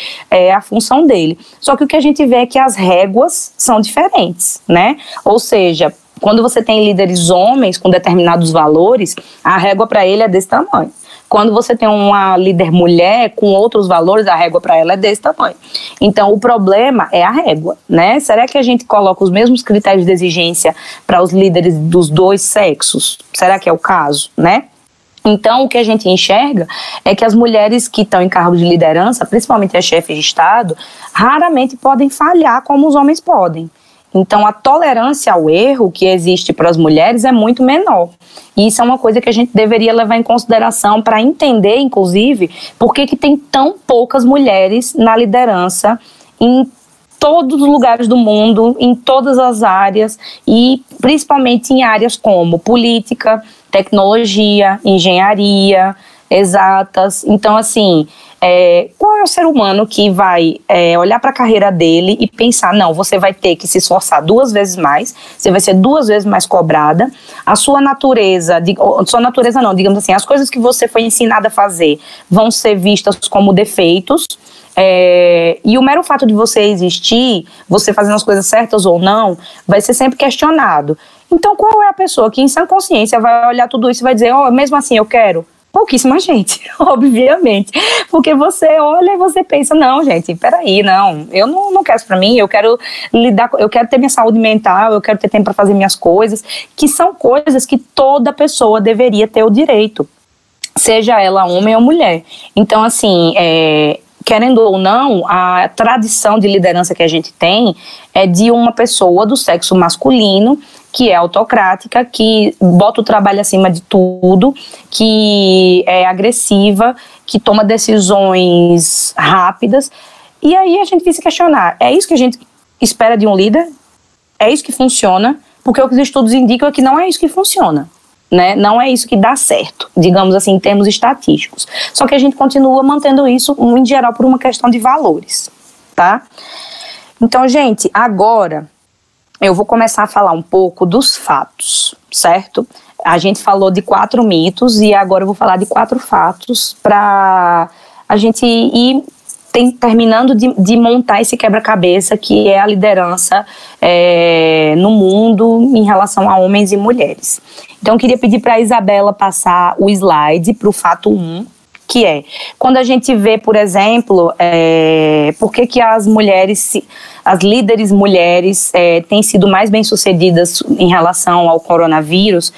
a função dele. Só que o que a gente vê é que as réguas são diferentes, né? Ou seja, quando você tem líderes homens com determinados valores, a régua para ele é desse tamanho. Quando você tem uma líder mulher com outros valores, a régua para ela é desse tamanho. Então, o problema é a régua, né? Será que a gente coloca os mesmos critérios de exigência para os líderes dos 2 sexos? Será que é o caso, né? Então, o que a gente enxerga é que as mulheres que estão em cargos de liderança, principalmente as chefes de Estado, raramente podem falhar como os homens podem. Então, a tolerância ao erro que existe para as mulheres é muito menor. E isso é uma coisa que a gente deveria levar em consideração para entender, inclusive, por que tem tão poucas mulheres na liderança em todos os lugares do mundo, em todas as áreas, e principalmente em áreas como política, tecnologia, engenharia, exatas. Então, assim, qual é o ser humano que vai olhar para a carreira dele e pensar, não, você vai ter que se esforçar 2 vezes mais, você vai ser 2 vezes mais cobrada, a sua natureza não, digamos assim, as coisas que você foi ensinada a fazer vão ser vistas como defeitos, E o mero fato de você existir, você fazendo as coisas certas ou não, vai ser sempre questionado. Então, qual é a pessoa que, em sã consciência, vai olhar tudo isso e vai dizer, mesmo assim, eu quero? Pouquíssima gente, obviamente. Porque você olha e você pensa, não, gente, peraí, não, eu não quero isso pra mim, eu quero ter minha saúde mental, eu quero ter tempo para fazer minhas coisas, que são coisas que toda pessoa deveria ter o direito, seja ela homem ou mulher. Então, assim, querendo ou não, a tradição de liderança que a gente tem é de uma pessoa do sexo masculino, que é autocrática, que bota o trabalho acima de tudo, que é agressiva, que toma decisões rápidas. E aí a gente tem que se questionar, é isso que a gente espera de um líder? É isso que funciona? Porque o que os estudos indicam é que não é isso que funciona, né? Não é isso que dá certo, digamos assim, em termos estatísticos. Só que a gente continua mantendo isso, em geral, por uma questão de valores, tá? Então, gente, agora eu vou começar a falar um pouco dos fatos, certo? A gente falou de 4 mitos e agora eu vou falar de 4 fatos para a gente ir terminando de montar esse quebra-cabeça que é a liderança no mundo em relação a homens e mulheres. Então, eu queria pedir para a Isabela passar o slide para o fato 1, que é, quando a gente vê, por exemplo, por que as mulheres, as líderes mulheres têm sido mais bem-sucedidas em relação ao coronavírus,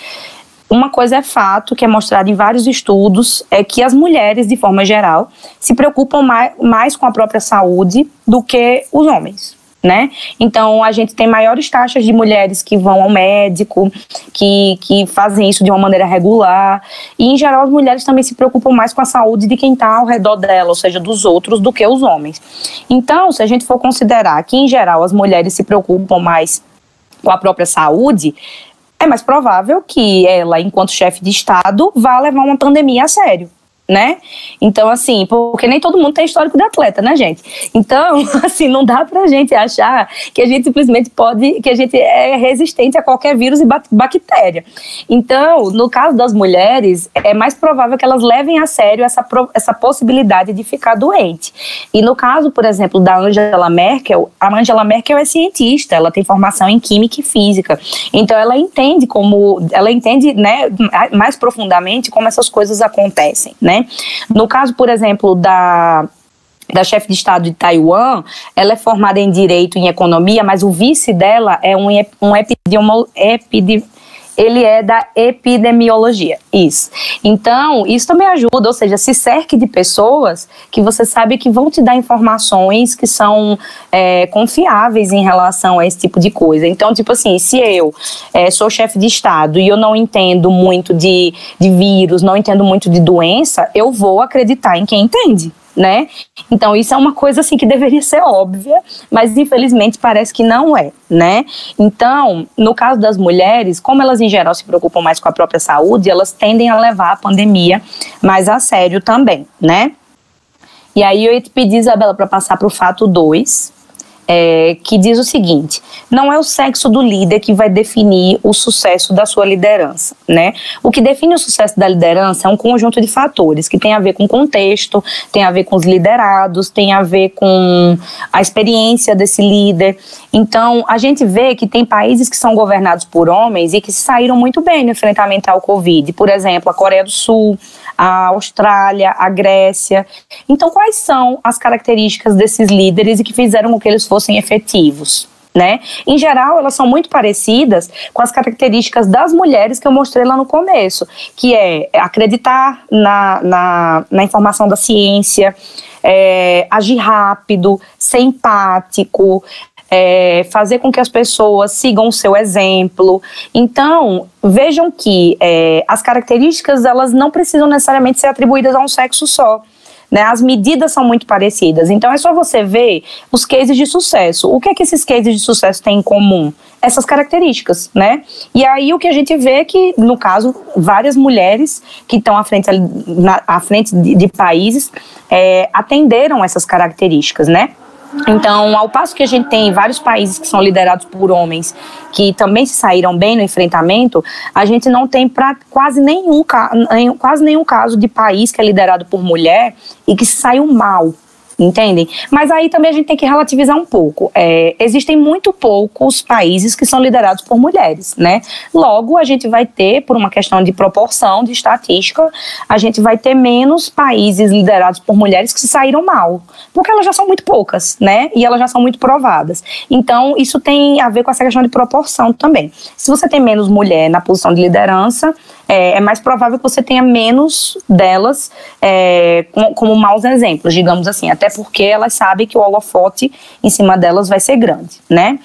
uma coisa é fato, que é mostrado em vários estudos, é que as mulheres, de forma geral, se preocupam mais com a própria saúde do que os homens, né? Então, a gente tem maiores taxas de mulheres que vão ao médico, que fazem isso de uma maneira regular, e, em geral, as mulheres também se preocupam mais com a saúde de quem está ao redor dela, ou seja, dos outros, do que os homens. Então, se a gente for considerar que, em geral, as mulheres se preocupam mais com a própria saúde, é mais provável que ela, enquanto chefe de Estado, vá levar uma pandemia a sério, né? Então, assim, porque nem todo mundo tem histórico de atleta, né, gente? Então, assim, não dá pra gente achar que a gente simplesmente que a gente é resistente a qualquer vírus e bactéria. Então, no caso das mulheres, é mais provável que elas levem a sério essa possibilidade de ficar doente. E no caso, por exemplo, da Angela Merkel, a Angela Merkel é cientista, ela tem formação em química e física. Então, ela entende, né, mais profundamente como essas coisas acontecem, né? No caso, por exemplo, da chefe de Estado de Taiwan, ela é formada em Direito e em Economia, mas o vice dela é ele é da epidemiologia, isso. Então, isso também ajuda, ou seja, se cerque de pessoas que você sabe que vão te dar informações que são confiáveis em relação a esse tipo de coisa. Então, tipo assim, se eu sou chefe de Estado e eu não entendo muito de vírus, não entendo muito de doença, eu vou acreditar em quem entende, né? Então, isso é uma coisa assim que deveria ser óbvia, mas infelizmente parece que não é, né? Então, no caso das mulheres, como elas em geral se preocupam mais com a própria saúde, elas tendem a levar a pandemia mais a sério também, né? E aí eu ia te pedir, Isabela, para passar para o fato 2, que diz o seguinte: não é o sexo do líder que vai definir o sucesso da sua liderança, né? O que define o sucesso da liderança é um conjunto de fatores que tem a ver com o contexto, tem a ver com os liderados, tem a ver com a experiência desse líder. Então, a gente vê que tem países que são governados por homens e que se saíram muito bem no enfrentamento ao Covid. Por exemplo, a Coreia do Sul, a Austrália, a Grécia. Então, quais são as características desses líderes e que fizeram com que eles fossem efetivos, né? Em geral, elas são muito parecidas com as características das mulheres que eu mostrei lá no começo, que é acreditar na informação da ciência, agir rápido, ser empático, fazer com que as pessoas sigam o seu exemplo. Então, vejam que as características, elas não precisam necessariamente ser atribuídas a um sexo só, né? As medidas são muito parecidas. Então, é só você ver os cases de sucesso. O que é que esses cases de sucesso têm em comum? Essas características, né? E aí, o que a gente vê é que, no caso, várias mulheres que estão à frente de países atenderam essas características, né? Então, ao passo que a gente tem vários países que são liderados por homens que também se saíram bem no enfrentamento, a gente não tem quase nenhum caso de país que é liderado por mulher e que se saiu mal, Entendem? Mas aí também a gente tem que relativizar um pouco. Existem muito poucos países que são liderados por mulheres, né? Logo, a gente vai ter, por uma questão de proporção, de estatística, a gente vai ter menos países liderados por mulheres que se saíram mal, porque elas já são muito poucas, né? E elas já são muito provadas. Então, isso tem a ver com essa questão de proporção também. Se você tem menos mulher na posição de liderança, é mais provável que você tenha menos delas como maus exemplos, digamos assim, até porque elas sabem que o holofote em cima delas vai ser grande, né?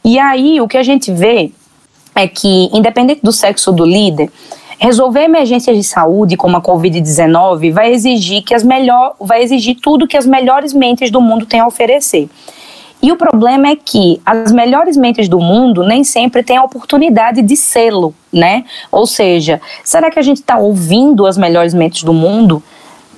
E aí, o que a gente vê é que, independente do sexo do líder, resolver emergências de saúde, como a Covid-19, vai exigir tudo que as melhores mentes do mundo têm a oferecer. E o problema é que as melhores mentes do mundo nem sempre têm a oportunidade de sê-lo, né? Ou seja, será que a gente está ouvindo as melhores mentes do mundo?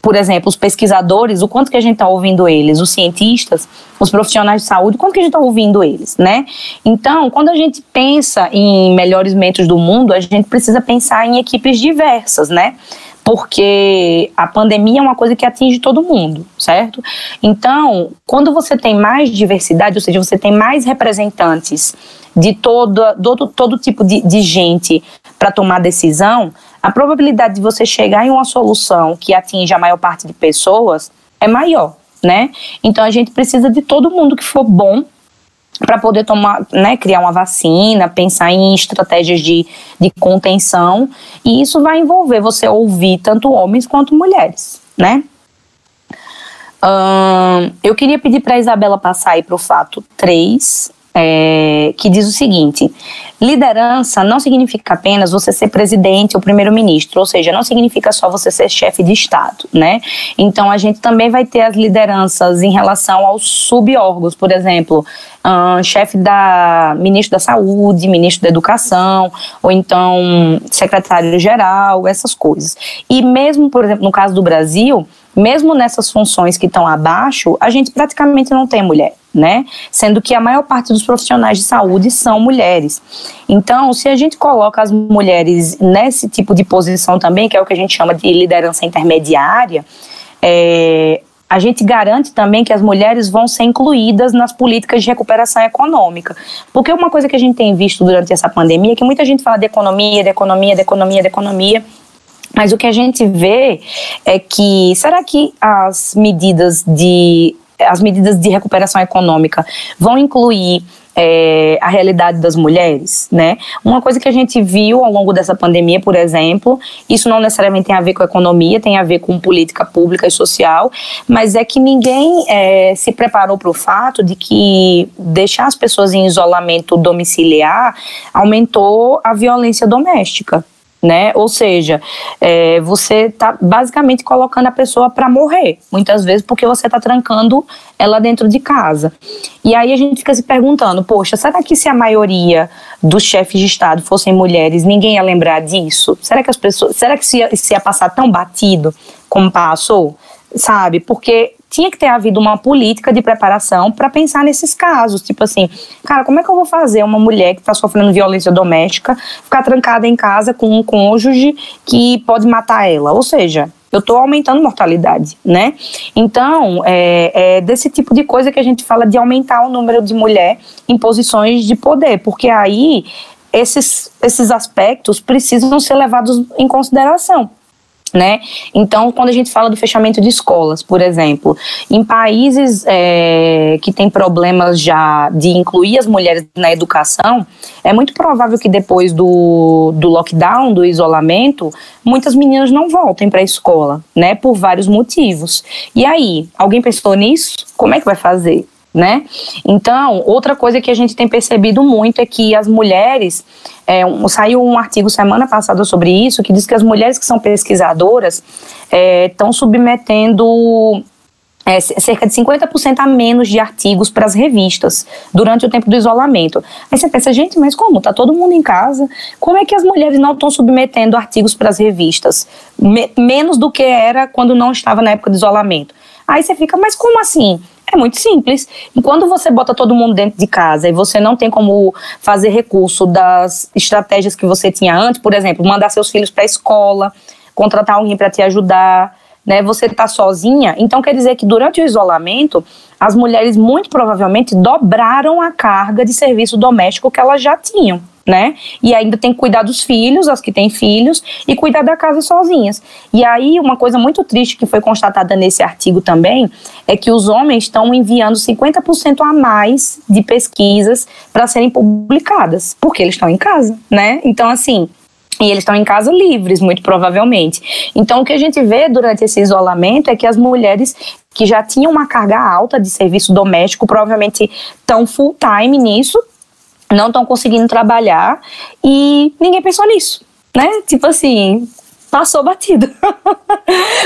Por exemplo, os pesquisadores, o quanto que a gente está ouvindo eles, os cientistas, os profissionais de saúde, o quanto que a gente está ouvindo eles, né? Então, quando a gente pensa em melhores mentes do mundo, a gente precisa pensar em equipes diversas, né? Porque a pandemia é uma coisa que atinge todo mundo, certo? Então, quando você tem mais diversidade, ou seja, você tem mais representantes de todo tipo de gente para tomar decisão, a probabilidade de você chegar em uma solução que atinge a maior parte de pessoas é maior, né? Então, a gente precisa de todo mundo que for bom para poder criar uma vacina, pensar em estratégias de contenção, e isso vai envolver você ouvir tanto homens quanto mulheres, né? Eu queria pedir para a Isabela passar aí para o fato 3, que diz o seguinte: liderança não significa apenas você ser presidente ou primeiro-ministro, ou seja, não significa só você ser chefe de Estado, né? Então, a gente também vai ter as lideranças em relação aos subórgãos, por exemplo, chefe ministro da Saúde, ministro da Educação, ou então secretário-geral, essas coisas. E mesmo, por exemplo, no caso do Brasil, mesmo nessas funções que estão abaixo, a gente praticamente não tem mulher, né? Sendo que a maior parte dos profissionais de saúde são mulheres. Então, se a gente coloca as mulheres nesse tipo de posição também, que é o que a gente chama de liderança intermediária, a gente garante também que as mulheres vão ser incluídas nas políticas de recuperação econômica. Porque uma coisa que a gente tem visto durante essa pandemia é que muita gente fala de economia, mas o que a gente vê é que, será que as medidas de recuperação econômica vão incluir a realidade das mulheres, né? Uma coisa que a gente viu ao longo dessa pandemia, por exemplo, isso não necessariamente tem a ver com economia, tem a ver com política pública e social, mas é que ninguém se preparou para o fato de que deixar as pessoas em isolamento domiciliar aumentou a violência doméstica, né? Ou seja, você está basicamente colocando a pessoa para morrer, muitas vezes porque você está trancando ela dentro de casa. E aí a gente fica se perguntando, poxa, será que se a maioria dos chefes de Estado fossem mulheres, ninguém ia lembrar disso? Será que se ia passar tão batido como passou? Sabe? Porque tinha que ter havido uma política de preparação para pensar nesses casos, tipo assim, cara, como é que eu vou fazer uma mulher que está sofrendo violência doméstica ficar trancada em casa com um cônjuge que pode matar ela? Ou seja, eu estou aumentando mortalidade, né? Então, é desse tipo de coisa que a gente fala de aumentar o número de mulher em posições de poder, porque aí esses aspectos precisam ser levados em consideração, né? Então, quando a gente fala do fechamento de escolas, por exemplo, em países que têm problemas já de incluir as mulheres na educação, é muito provável que depois do lockdown, do isolamento, muitas meninas não voltem para a escola, né? Por vários motivos. E aí, alguém pensou nisso? Como é que vai fazer? Né? Então, outra coisa que a gente tem percebido muito é que as mulheres, saiu um artigo semana passada sobre isso, que diz que as mulheres que são pesquisadoras estão submetendo cerca de 50% a menos de artigos para as revistas durante o tempo do isolamento. Aí você pensa, gente, mas como? Tá todo mundo em casa? Como é que as mulheres não estão submetendo artigos para as revistas? Menos do que era quando não estava na época do isolamento. Aí você fica, mas como assim? É muito simples. E quando você bota todo mundo dentro de casa e você não tem como fazer recurso das estratégias que você tinha antes, por exemplo, mandar seus filhos para a escola, contratar alguém para te ajudar, né? Você tá sozinha, então quer dizer que durante o isolamento, as mulheres muito provavelmente dobraram a carga de serviço doméstico que elas já tinham, né? E ainda tem que cuidar dos filhos, as que têm filhos, e cuidar da casa sozinhas. E aí, uma coisa muito triste que foi constatada nesse artigo também, é que os homens estão enviando 50% a mais de pesquisas para serem publicadas, porque eles estão em casa, né? Então, assim, e eles estão em casa livres, muito provavelmente. Então, o que a gente vê durante esse isolamento é que as mulheres que já tinham uma carga alta de serviço doméstico, provavelmente estão full time nisso, não estão conseguindo trabalhar e ninguém pensou nisso, né? Tipo assim, passou batido.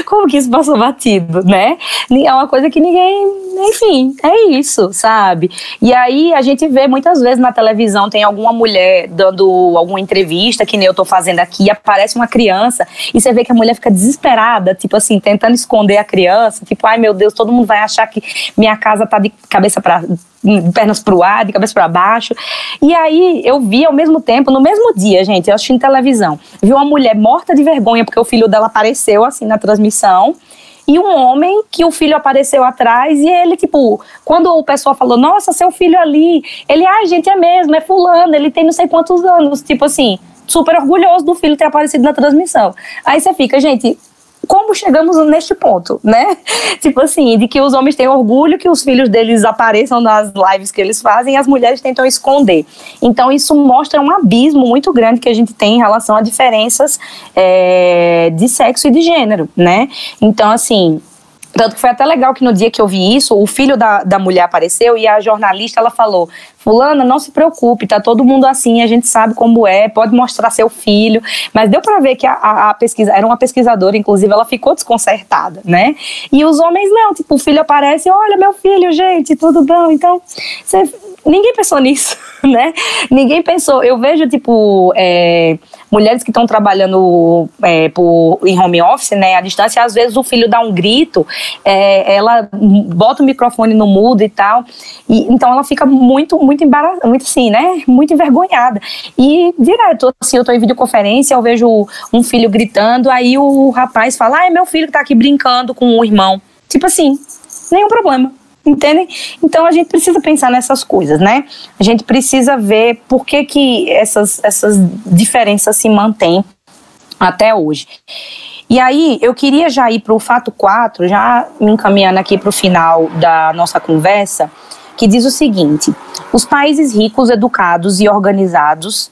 Como que isso passou batido, né? É uma coisa que ninguém, enfim, é isso, sabe? E aí a gente vê muitas vezes na televisão, tem alguma mulher dando alguma entrevista, que nem eu tô fazendo aqui, aparece uma criança e você vê que a mulher fica desesperada, tipo assim, tentando esconder a criança, tipo, ai meu Deus, todo mundo vai achar que minha casa tá de cabeça pra... pernas pro ar, de cabeça para baixo. E aí eu vi ao mesmo tempo, no mesmo dia, gente, eu assisti em televisão, vi uma mulher morta de vergonha porque o filho dela apareceu assim na transmissão, e um homem que o filho apareceu atrás, e ele, tipo, quando o pessoal falou, nossa, seu filho ali, ele, ai gente, é mesmo, é fulano, ele tem não sei quantos anos, tipo assim, super orgulhoso do filho ter aparecido na transmissão. Aí você fica, gente, como chegamos neste ponto, né? Tipo assim, de que os homens têm orgulho que os filhos deles apareçam nas lives que eles fazem e as mulheres tentam esconder. Então isso mostra um abismo muito grande que a gente tem em relação a diferenças de sexo e de gênero, né? Então assim... Tanto que foi até legal que no dia que eu vi isso, o filho da mulher apareceu e a jornalista, ela falou, fulana, não se preocupe, tá todo mundo assim, a gente sabe como é, pode mostrar seu filho, mas deu pra ver que a pesquisa, era uma pesquisadora, inclusive, ela ficou desconcertada, né? E os homens não, tipo, o filho aparece, olha meu filho, gente, tudo bom, então, ninguém pensou nisso, né? Ninguém pensou, eu vejo, tipo, mulheres que estão trabalhando em home office, né, à distância, às vezes o filho dá um grito, ela bota o microfone no mudo e tal, e então ela fica muito embaraçada, muito assim, né, muito envergonhada, e direto, assim, eu tô em videoconferência, eu vejo um filho gritando, aí o rapaz fala, é meu filho que tá aqui brincando com o irmão, tipo assim, nenhum problema. Entendem? Então a gente precisa pensar nessas coisas, né? A gente precisa ver por que essas diferenças se mantêm até hoje. E aí eu queria já ir para o fato 4, já me encaminhando aqui para o final da nossa conversa, que diz o seguinte: os países ricos, educados e organizados,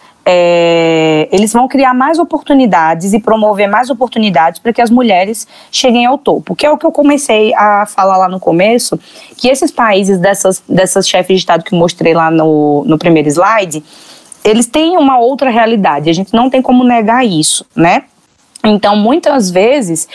eles vão criar mais oportunidades e promover mais oportunidades para que as mulheres cheguem ao topo, que é o que eu comecei a falar lá no começo, que esses países dessas chefes de Estado que eu mostrei lá no primeiro slide, eles têm uma outra realidade, a gente não tem como negar isso, né? Então, muitas vezes,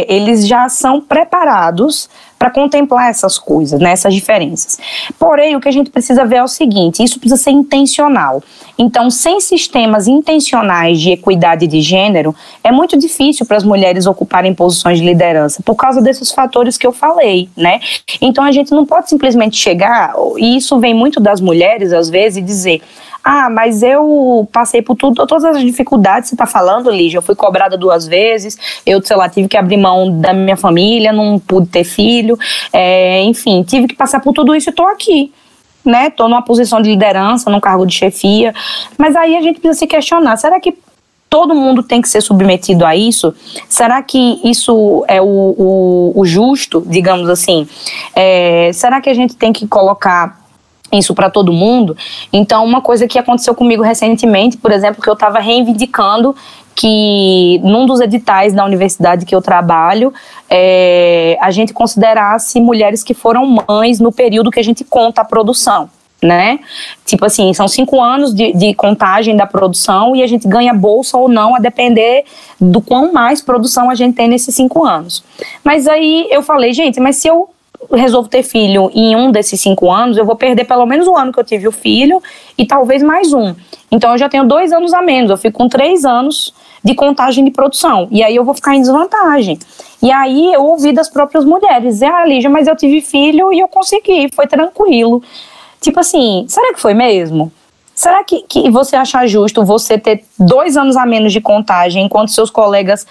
eles já são preparados para contemplar essas coisas, né, essas diferenças. Porém, o que a gente precisa ver é o seguinte, isso precisa ser intencional. Então, sem sistemas intencionais de equidade de gênero, é muito difícil para as mulheres ocuparem posições de liderança, por causa desses fatores que eu falei, né? Então, a gente não pode simplesmente chegar, e isso vem muito das mulheres, às vezes, e dizer... Ah, mas eu passei por todas as dificuldades que você está falando, Lígia. Eu fui cobrada 2 vezes, eu, sei lá, tive que abrir mão da minha família, não pude ter filho, enfim, tive que passar por tudo isso e estou aqui, né? Estou numa posição de liderança, num cargo de chefia. Mas aí a gente precisa se questionar, será que todo mundo tem que ser submetido a isso? Será que isso é o justo, digamos assim? Será que a gente tem que colocar isso para todo mundo? Então, uma coisa que aconteceu comigo recentemente, por exemplo, que eu estava reivindicando que num dos editais da universidade que eu trabalho, a gente considerasse mulheres que foram mães no período que a gente conta a produção, né? Tipo assim, são 5 anos de contagem da produção e a gente ganha bolsa ou não, a depender do quão mais produção a gente tem nesses 5 anos. Mas aí eu falei, gente, mas se eu resolvo ter filho em um desses 5 anos, eu vou perder pelo menos o ano que eu tive o filho e talvez mais um. Então eu já tenho 2 anos a menos, eu fico com 3 anos de contagem de produção, e aí eu vou ficar em desvantagem. E aí eu ouvi das próprias mulheres, Lígia, mas eu tive filho e eu consegui, foi tranquilo. Tipo assim, será que foi mesmo? Será que você acha justo você ter 2 anos a menos de contagem, enquanto seus colegas,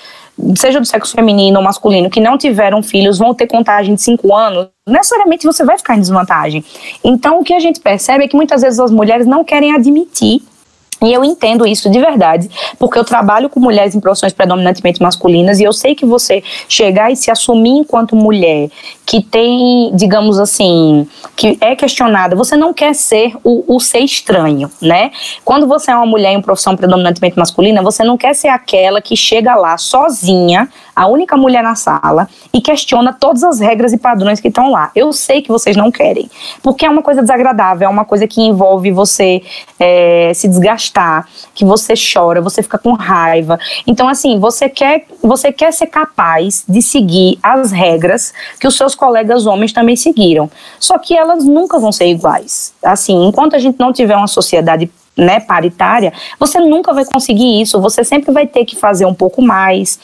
seja do sexo feminino ou masculino, que não tiveram filhos, vão ter contagem de 5 anos? Necessariamente você vai ficar em desvantagem. Então, o que a gente percebe é que muitas vezes as mulheres não querem admitir. E eu entendo isso de verdade, porque eu trabalho com mulheres em profissões predominantemente masculinas e eu sei que você chegar e se assumir enquanto mulher que tem, digamos assim, que é questionada, você não quer ser o ser estranho, né? Quando você é uma mulher em profissão predominantemente masculina, você não quer ser aquela que chega lá sozinha, a única mulher na sala, e questiona todas as regras e padrões que estão lá. Eu sei que vocês não querem, porque é uma coisa desagradável, é uma coisa que envolve você se desgastar, que você chora, você fica com raiva. Então, assim, você quer ser capaz de seguir as regras que os seus colegas homens também seguiram. Só que elas nunca vão ser iguais. Assim, enquanto a gente não tiver uma sociedade, né, paritária, você nunca vai conseguir isso. Você sempre vai ter que fazer um pouco mais,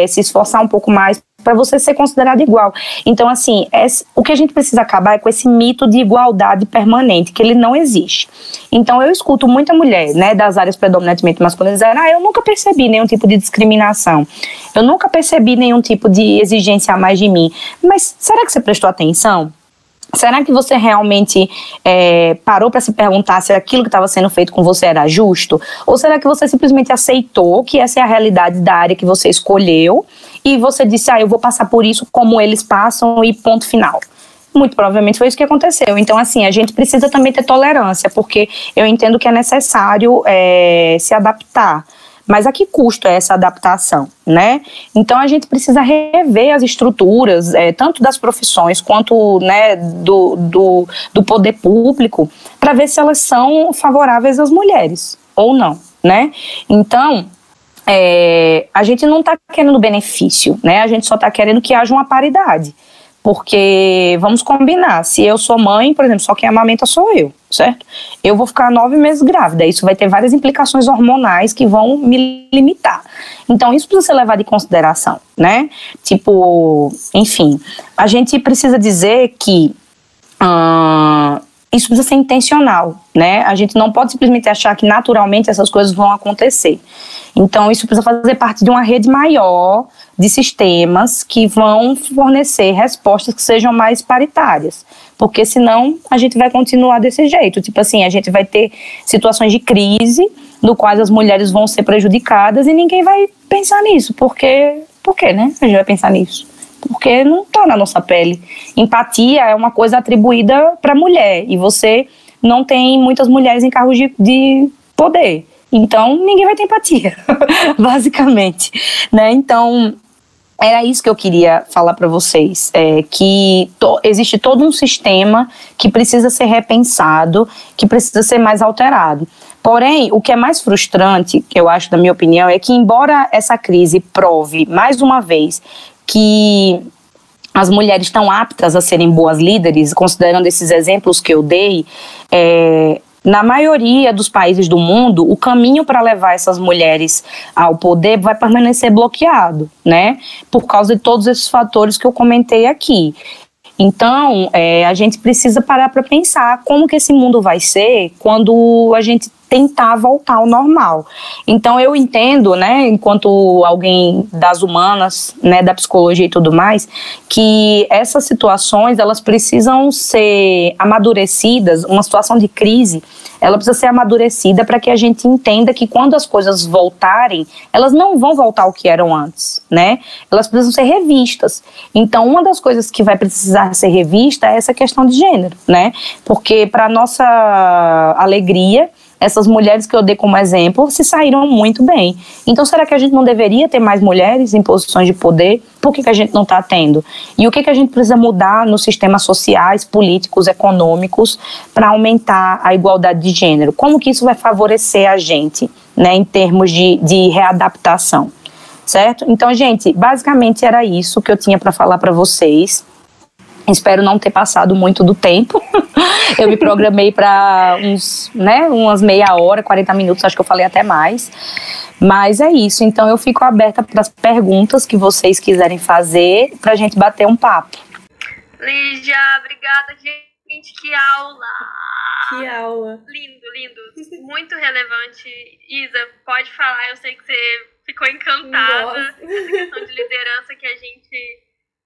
se esforçar um pouco mais para você ser considerado igual. Então, assim, o que a gente precisa acabar é com esse mito de igualdade permanente, que ele não existe. Então, eu escuto muita mulher, né, das áreas predominantemente masculinas dizendo, eu nunca percebi nenhum tipo de discriminação, eu nunca percebi nenhum tipo de exigência a mais de mim. Mas será que você prestou atenção? Será que você realmente parou para se perguntar se aquilo que estava sendo feito com você era justo? Ou será que você simplesmente aceitou que essa é a realidade da área que você escolheu e você disse, eu vou passar por isso como eles passam e ponto final? Muito provavelmente foi isso que aconteceu. Então, assim, a gente precisa também ter tolerância, porque eu entendo que é necessário se adaptar. Mas a que custo é essa adaptação, né? Então a gente precisa rever as estruturas, tanto das profissões quanto, né, do poder público, para ver se elas são favoráveis às mulheres ou não, né? Então, a gente não está querendo benefício, né? A gente só está querendo que haja uma paridade. Porque, vamos combinar, se eu sou mãe, por exemplo, só quem amamenta sou eu, certo? Eu vou ficar 9 meses grávida, isso vai ter várias implicações hormonais que vão me limitar. Então, isso precisa ser levado em consideração, né? Tipo, enfim, a gente precisa dizer que isso precisa ser intencional, né? A gente não pode simplesmente achar que naturalmente essas coisas vão acontecer. Então, isso precisa fazer parte de uma rede maior de sistemas que vão fornecer respostas que sejam mais paritárias. Porque senão a gente vai continuar desse jeito. Tipo assim, a gente vai ter situações de crise no quais as mulheres vão ser prejudicadas e ninguém vai pensar nisso. Por quê, né? A gente vai pensar nisso. Porque não está na nossa pele. Empatia é uma coisa atribuída para a mulher. E você não tem muitas mulheres em cargos de poder. Então, ninguém vai ter empatia, basicamente, né? Então, era isso que eu queria falar para vocês, que existe todo um sistema que precisa ser repensado, que precisa ser mais alterado. Porém, o que é mais frustrante, eu acho, na minha opinião, é que embora essa crise prove, mais uma vez, que as mulheres estão aptas a serem boas líderes, considerando esses exemplos que eu dei, na maioria dos países do mundo, o caminho para levar essas mulheres ao poder vai permanecer bloqueado, né? Por causa de todos esses fatores que eu comentei aqui. Então, a gente precisa parar para pensar como que esse mundo vai ser quando a gente tentar voltar ao normal. Então eu entendo, né, enquanto alguém das humanas, né, da psicologia e tudo mais, que essas situações, elas precisam ser amadurecidas, uma situação de crise, ela precisa ser amadurecida para que a gente entenda que quando as coisas voltarem, elas não vão voltar ao que eram antes, né? Elas precisam ser revistas. Então, uma das coisas que vai precisar ser revista é essa questão de gênero, né? Porque, para nossa alegria, essas mulheres que eu dei como exemplo se saíram muito bem. Então, será que a gente não deveria ter mais mulheres em posições de poder? Por que a gente não está tendo? E o que a gente precisa mudar nos sistemas sociais, políticos, econômicos para aumentar a igualdade de gênero? Como que isso vai favorecer a gente, né, em termos de readaptação? Certo? Então, gente, basicamente era isso que eu tinha para falar para vocês. Espero não ter passado muito do tempo. Eu me programei para umas meia hora, 40 minutos, acho que eu falei até mais. Mas é isso, então eu fico aberta para as perguntas que vocês quiserem fazer, para a gente bater um papo. Lígia, obrigada, gente, que aula! Que aula. Lindo, lindo. Muito relevante. Isa, pode falar, eu sei que você ficou encantada. Nossa. Essa questão de liderança que a gente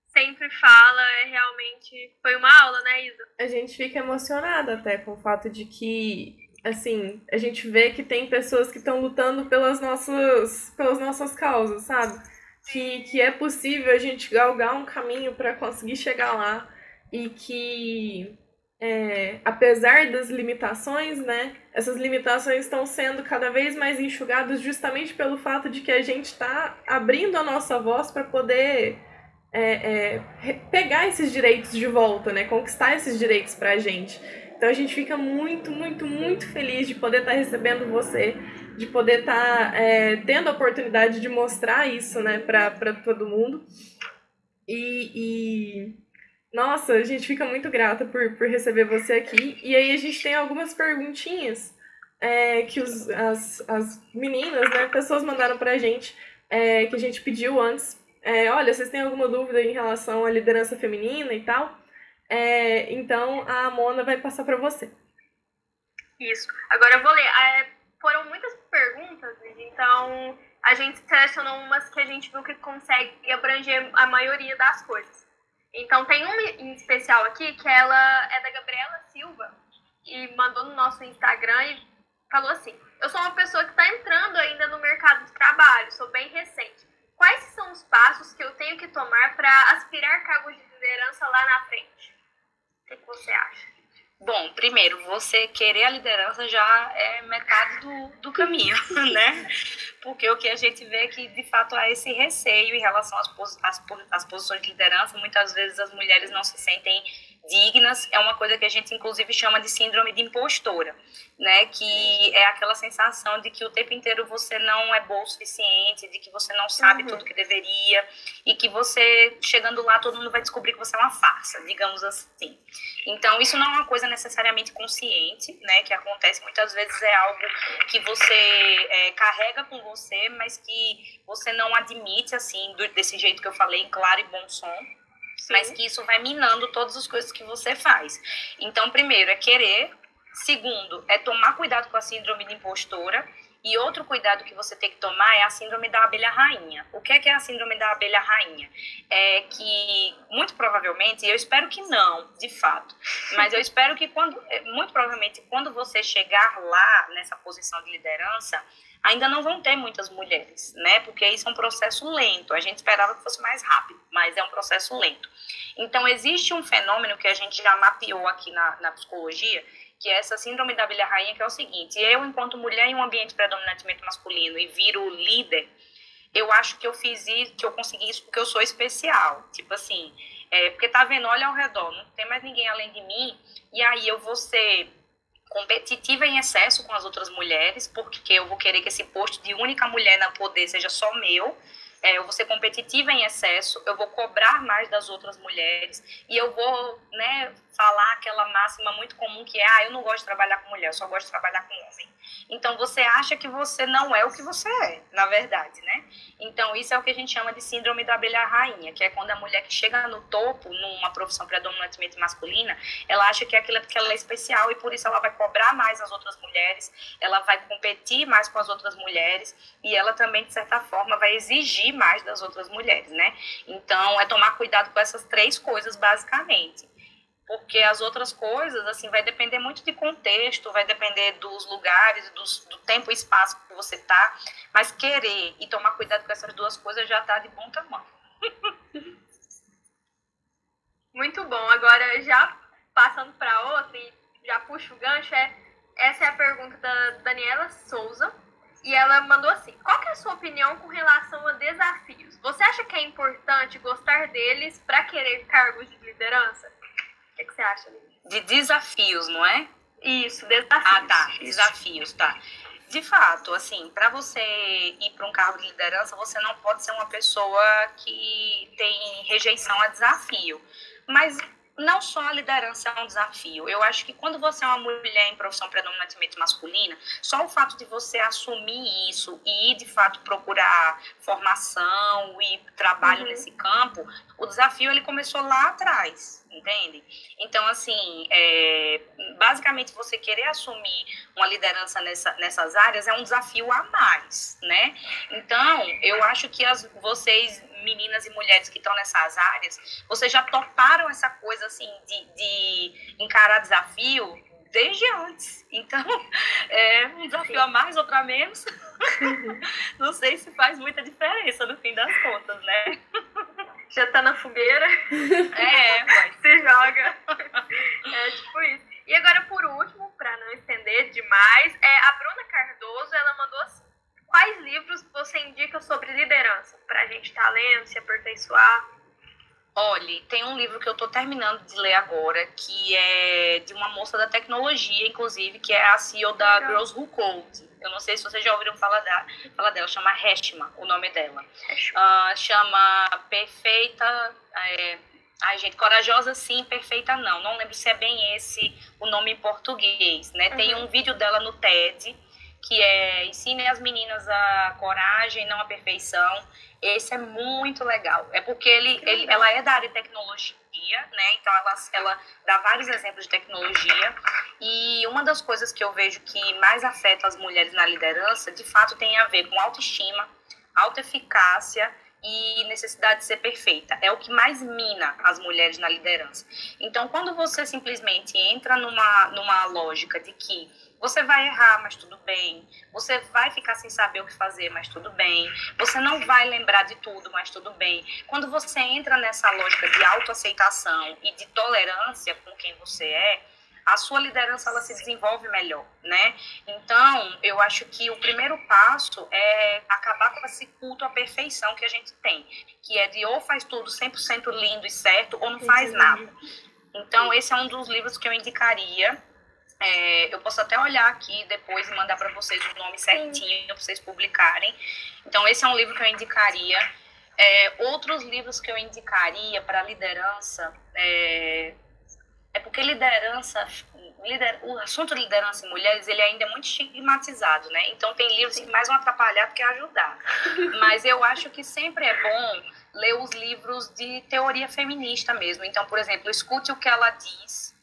sempre fala, realmente foi uma aula, né, Isa? A gente fica emocionada até com o fato de que, assim, a gente vê que tem pessoas que estão lutando pelas nossas causas, sabe? Que é possível a gente galgar um caminho para conseguir chegar lá e que, apesar das limitações, né, essas limitações estão sendo cada vez mais enxugadas justamente pelo fato de que a gente está abrindo a nossa voz para poder pegar esses direitos de volta, né? Conquistar esses direitos pra gente. Então a gente fica muito, muito, muito feliz de poder estar recebendo você, de poder estar tendo a oportunidade de mostrar isso, né, pra todo mundo. Nossa, a gente fica muito grata por receber você aqui. E aí a gente tem algumas perguntinhas que as meninas, né, pessoas mandaram pra gente, que a gente pediu antes. Olha, vocês têm alguma dúvida em relação à liderança feminina e tal? Então, a Mona vai passar para você. Isso. Agora eu vou ler. Foram muitas perguntas, então a gente selecionou umas que a gente viu que consegue abranger a maioria das coisas. Então, tem uma em especial aqui, que ela é da Gabriela Silva, e mandou no nosso Instagram e falou assim: eu sou uma pessoa que está entrando ainda no mercado de trabalho, sou bem recente. Quais são os passos que eu tenho que tomar para aspirar cargos de liderança lá na frente? O que você acha? Bom, primeiro, você querer a liderança já é metade do caminho, né? Porque o que a gente vê é que, de fato, há esse receio em relação às posições de liderança. Muitas vezes as mulheres não se sentem dignas. É uma coisa que a gente, inclusive, chama de síndrome de impostora, né? Que é aquela sensação de que o tempo inteiro você não é boa o suficiente, de que você não sabe tudo que deveria e que você, chegando lá, todo mundo vai descobrir que você é uma farsa, digamos assim. Então, isso não é uma coisa necessariamente consciente, né? Que acontece muitas vezes, é algo que você carrega com você, mas que você não admite, assim, desse jeito que eu falei, em claro e bom som. Sim. Mas que isso vai minando todas as coisas que você faz. Então, primeiro, é querer. Segundo, é tomar cuidado com a síndrome de impostora. E outro cuidado que você tem que tomar é a síndrome da abelha rainha. O que é a síndrome da abelha rainha? É que, muito provavelmente, e eu espero que não, de fato, mas eu espero que, muito provavelmente, quando você chegar lá, nessa posição de liderança, ainda não vão ter muitas mulheres, né? Porque isso é um processo lento. A gente esperava que fosse mais rápido, mas é um processo lento. Então, existe um fenômeno que a gente já mapeou aqui na psicologia, que é essa síndrome da abelha rainha, que é o seguinte: eu, enquanto mulher em um ambiente predominantemente masculino e viro líder, eu acho que eu fiz isso, que eu consegui isso porque eu sou especial. Tipo assim, porque tá vendo, olha ao redor, não tem mais ninguém além de mim, e aí eu vou ser competitiva em excesso com as outras mulheres, porque eu vou querer que esse posto de única mulher no poder seja só meu. Eu vou ser competitiva em excesso, eu vou cobrar mais das outras mulheres e eu vou, né, falar aquela máxima muito comum que é: eu não gosto de trabalhar com mulher, eu só gosto de trabalhar com homem. Então você acha que você não é o que você é, na verdade, né? Então isso é o que a gente chama de síndrome da abelha rainha, que é quando a mulher que chega no topo, numa profissão predominantemente masculina, ela acha que ela é especial e por isso ela vai cobrar mais as outras mulheres, ela vai competir mais com as outras mulheres e ela também, de certa forma, vai exigir mais das outras mulheres, né? Então, é tomar cuidado com essas três coisas, basicamente. Porque as outras coisas, assim, vai depender muito de contexto, vai depender dos lugares, do tempo e espaço que você tá, mas querer e tomar cuidado com essas duas coisas já tá de bom tamanho. Muito bom. Agora, já passando para outra e já puxo o gancho, essa é a pergunta da Daniela Souza. E ela mandou assim: qual que é a sua opinião com relação a desafios? Você acha que é importante gostar deles para querer cargos de liderança? O que você acha, Lívia? De desafios, não é? Isso, desafios. Ah, tá. Desafios, tá. De fato, assim, para você ir para um cargo de liderança, você não pode ser uma pessoa que tem rejeição a desafio. Mas não só a liderança é um desafio. Eu acho que quando você é uma mulher em profissão predominantemente masculina, só o fato de você assumir isso e ir, de fato, procurar formação e trabalho nesse campo, o desafio ele começou lá atrás, entende? Então, assim, basicamente você querer assumir uma liderança nessas áreas é um desafio a mais, né? Então, eu acho que vocês, meninas e mulheres que estão nessas áreas, vocês já toparam essa coisa, assim, de encarar desafio desde antes. Então, é um desafio a mais ou para menos. Não sei se faz muita diferença no fim das contas, né? Já tá na fogueira. Mas se joga. É tipo isso. E agora, por último, para não estender demais, a Bruna Cardoso, ela mandou assim: quais livros você indica sobre liderança? Pra gente estar lendo, se aperfeiçoar? Olha, tem um livro que eu estou terminando de ler agora, que é de uma moça da tecnologia, inclusive, que é a CEO da Girls Who Code. Eu não sei se vocês já ouviram falar dela, chama Reshma, o nome dela. Chama Perfeita... Ai, gente, Corajosa Sim, Perfeita Não. Não lembro se é bem esse o nome em português, né? Tem um vídeo dela no TED, que é Ensine as meninas a coragem, não a perfeição. Esse é muito legal. É porque ela é da área de tecnologia, né? Então ela dá vários exemplos de tecnologia. E uma das coisas que eu vejo que mais afeta as mulheres na liderança, de fato, tem a ver com autoestima, autoeficácia e necessidade de ser perfeita. É o que mais mina as mulheres na liderança. Então, quando você simplesmente entra numa lógica de que você vai errar, mas tudo bem. Você vai ficar sem saber o que fazer, mas tudo bem. Você não vai lembrar de tudo, mas tudo bem. Quando você entra nessa lógica de autoaceitação e de tolerância com quem você é, a sua liderança ela se desenvolve melhor, né? Então, eu acho que o primeiro passo é acabar com esse culto à perfeição que a gente tem, que é de ou faz tudo 100% lindo e certo, ou não faz nada. Então, esse é um dos livros que eu indicaria. Eu posso até olhar aqui depois e mandar para vocês o nome certinho, para vocês publicarem. Então, esse é um livro que eu indicaria. Outros livros que eu indicaria para liderança, porque o assunto de liderança em mulheres, ele ainda é muito estigmatizado, né? Então, tem livros que mais vão atrapalhar do que ajudar. Mas eu acho que sempre é bom ler os livros de teoria feminista mesmo. Então, por exemplo, Escute o que Ela Diz,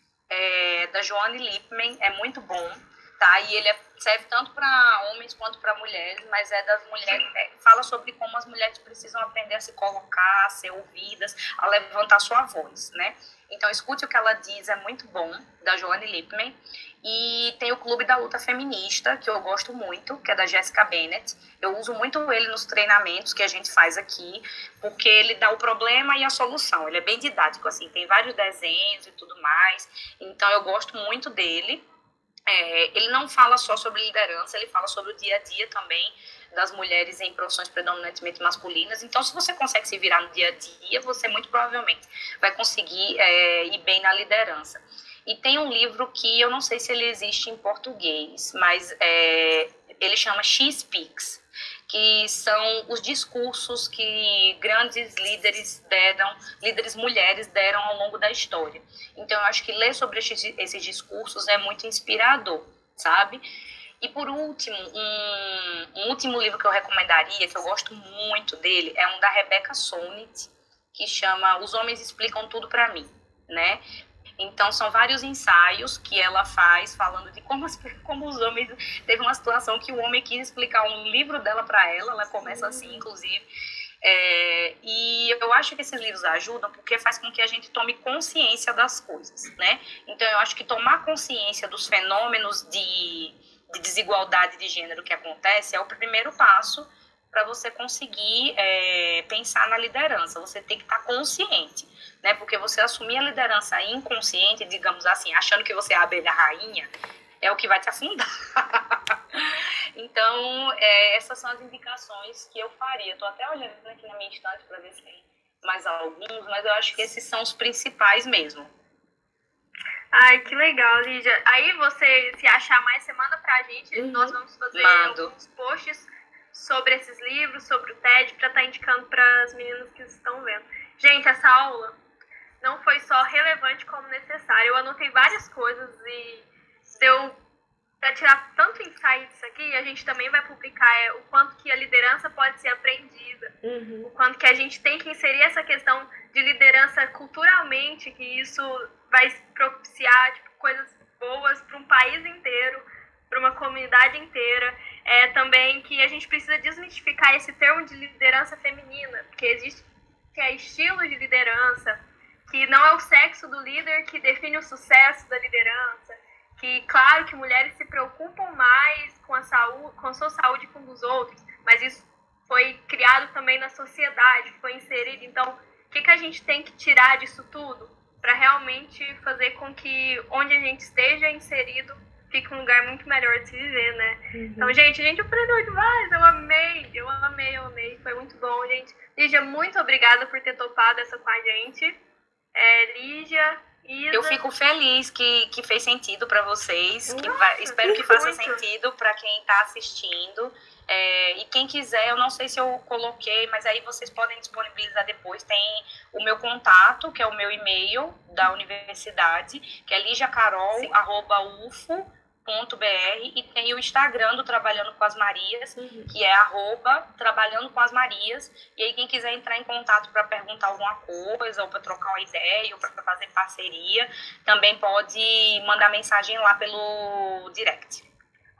da Joanne Lippmann, é muito bom, tá? E ele serve tanto para homens quanto para mulheres, mas das mulheres, fala sobre como as mulheres precisam aprender a se colocar, a ser ouvidas, a levantar sua voz, né? Então, Escute o que Ela Diz é muito bom, da Joanne Lippmann. E tem o Clube da Luta Feminista, que eu gosto muito, que é da Jessica Bennett. Eu uso muito ele nos treinamentos que a gente faz aqui, porque ele dá o problema e a solução. Ele é bem didático, assim, tem vários desenhos e tudo mais. Então, eu gosto muito dele. Ele não fala só sobre liderança, ele fala sobre o dia a dia também das mulheres em profissões predominantemente masculinas. Então, se você consegue se virar no dia a dia, você muito provavelmente vai conseguir ir bem na liderança. E tem um livro que eu não sei se ele existe em português, mas ele chama She Speaks, que são os discursos que grandes líderes mulheres deram ao longo da história. Então, eu acho que ler sobre esses discursos é muito inspirador, sabe? E, por último, um último livro que eu recomendaria, que eu gosto muito dele, é um da Rebecca Solnit, que chama Os Homens Explicam Tudo Pra Mim, né? Então, são vários ensaios que ela faz falando de como os homens... Teve uma situação que o homem quis explicar um livro dela para ela começa assim, inclusive. E eu acho que esses livros ajudam porque faz com que a gente tome consciência das coisas, né? Então, eu acho que tomar consciência dos fenômenos de desigualdade de gênero que acontece é o primeiro passo para você conseguir pensar na liderança. Você tem que estar consciente, né? Porque você assumir a liderança inconsciente, digamos assim, achando que você é a abelha rainha, é o que vai te afundar. Então, essas são as indicações que eu faria. Estou até olhando aqui na minha estante para ver se tem mais alguns, mas eu acho que esses são os principais mesmo. Ai, que legal, Lígia. Aí você, se achar mais, você manda pra gente. Nós vamos fazer alguns posts sobre esses livros, sobre o TED, para estar indicando para as meninas que estão vendo. Gente, essa aula não foi só relevante como necessária. Eu anotei várias coisas e deu para tirar tanto insight sair disso aqui, a gente também vai publicar o quanto que a liderança pode ser aprendida, o quanto que a gente tem que inserir essa questão de liderança culturalmente, que isso vai propiciar tipo, coisas boas para um país inteiro, para uma comunidade inteira. Também que a gente precisa desmistificar esse termo de liderança feminina, porque existe estilo de liderança, que não é o sexo do líder que define o sucesso da liderança, que claro que mulheres se preocupam mais com a saúde, com a sua saúde e com dos outros, mas isso foi criado também na sociedade, foi inserido. Então, o que a gente tem que tirar disso tudo para realmente fazer com que onde a gente esteja inserido fique um lugar muito melhor de se viver, né? Então, gente, a gente aprendeu demais, eu amei, foi muito bom, gente. Lígia, muito obrigada por ter topado essa com a gente. Lígia, Isa. Eu fico feliz que fez sentido para vocês, espero que faça sentido para quem está assistindo. E quem quiser, eu não sei se eu coloquei, mas aí vocês podem disponibilizar depois. Tem o meu contato, que é o meu e-mail da universidade, que é ligiacarol@ufo.br, e tem o Instagram do Trabalhando com as Marias, que é @Trabalhando com as Marias. E aí quem quiser entrar em contato para perguntar alguma coisa, ou para trocar uma ideia, ou para fazer parceria, também pode mandar mensagem lá pelo direct.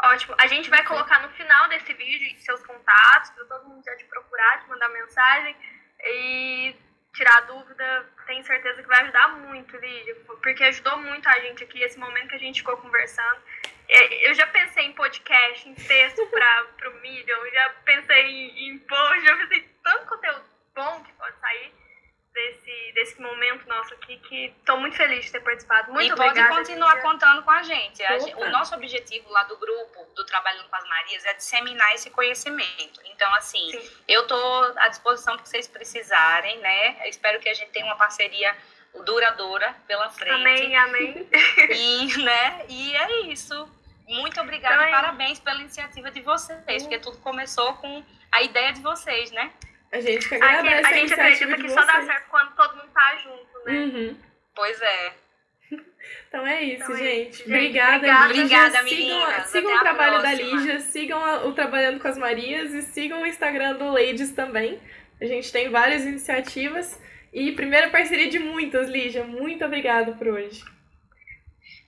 Ótimo. A gente vai colocar no final desse vídeo seus contatos, para todo mundo já te procurar, te mandar mensagem e tirar dúvida. Tenho certeza que vai ajudar muito, Lígia, porque ajudou muito a gente aqui, esse momento que a gente ficou conversando. Eu já pensei em podcast, em texto para o Medium, já pensei em post, já pensei em tanto conteúdo bom que pode sair desse momento nosso aqui, que estou muito feliz de ter participado. Muito obrigada. E pode continuar contando com a gente. O nosso objetivo lá do grupo, do Trabalhando com as Marias, é disseminar esse conhecimento. Então, assim, eu estou à disposição para vocês precisarem, né? Eu espero que a gente tenha uma parceria duradoura pela frente. Amém. E é isso. Muito obrigada e parabéns pela iniciativa de vocês, porque tudo começou com a ideia de vocês, né? A gente que agradece a gente acredita que só dá certo quando todo mundo tá junto, né? Pois é. Então é isso, gente. Obrigada, meninas. Sigam o trabalho da Lígia, sigam o Trabalhando com as Marias e sigam o Instagram do Ladies também. A gente tem várias iniciativas e primeira parceria de muitas, Lígia. Muito obrigada por hoje.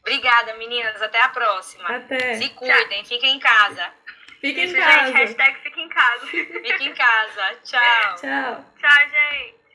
Obrigada, meninas. Até a próxima. Até. Se cuidem, fiquem em casa. Fiquem em casa. Gente, hashtag fica em casa. Fica em casa. Tchau. Tchau. Tchau, gente.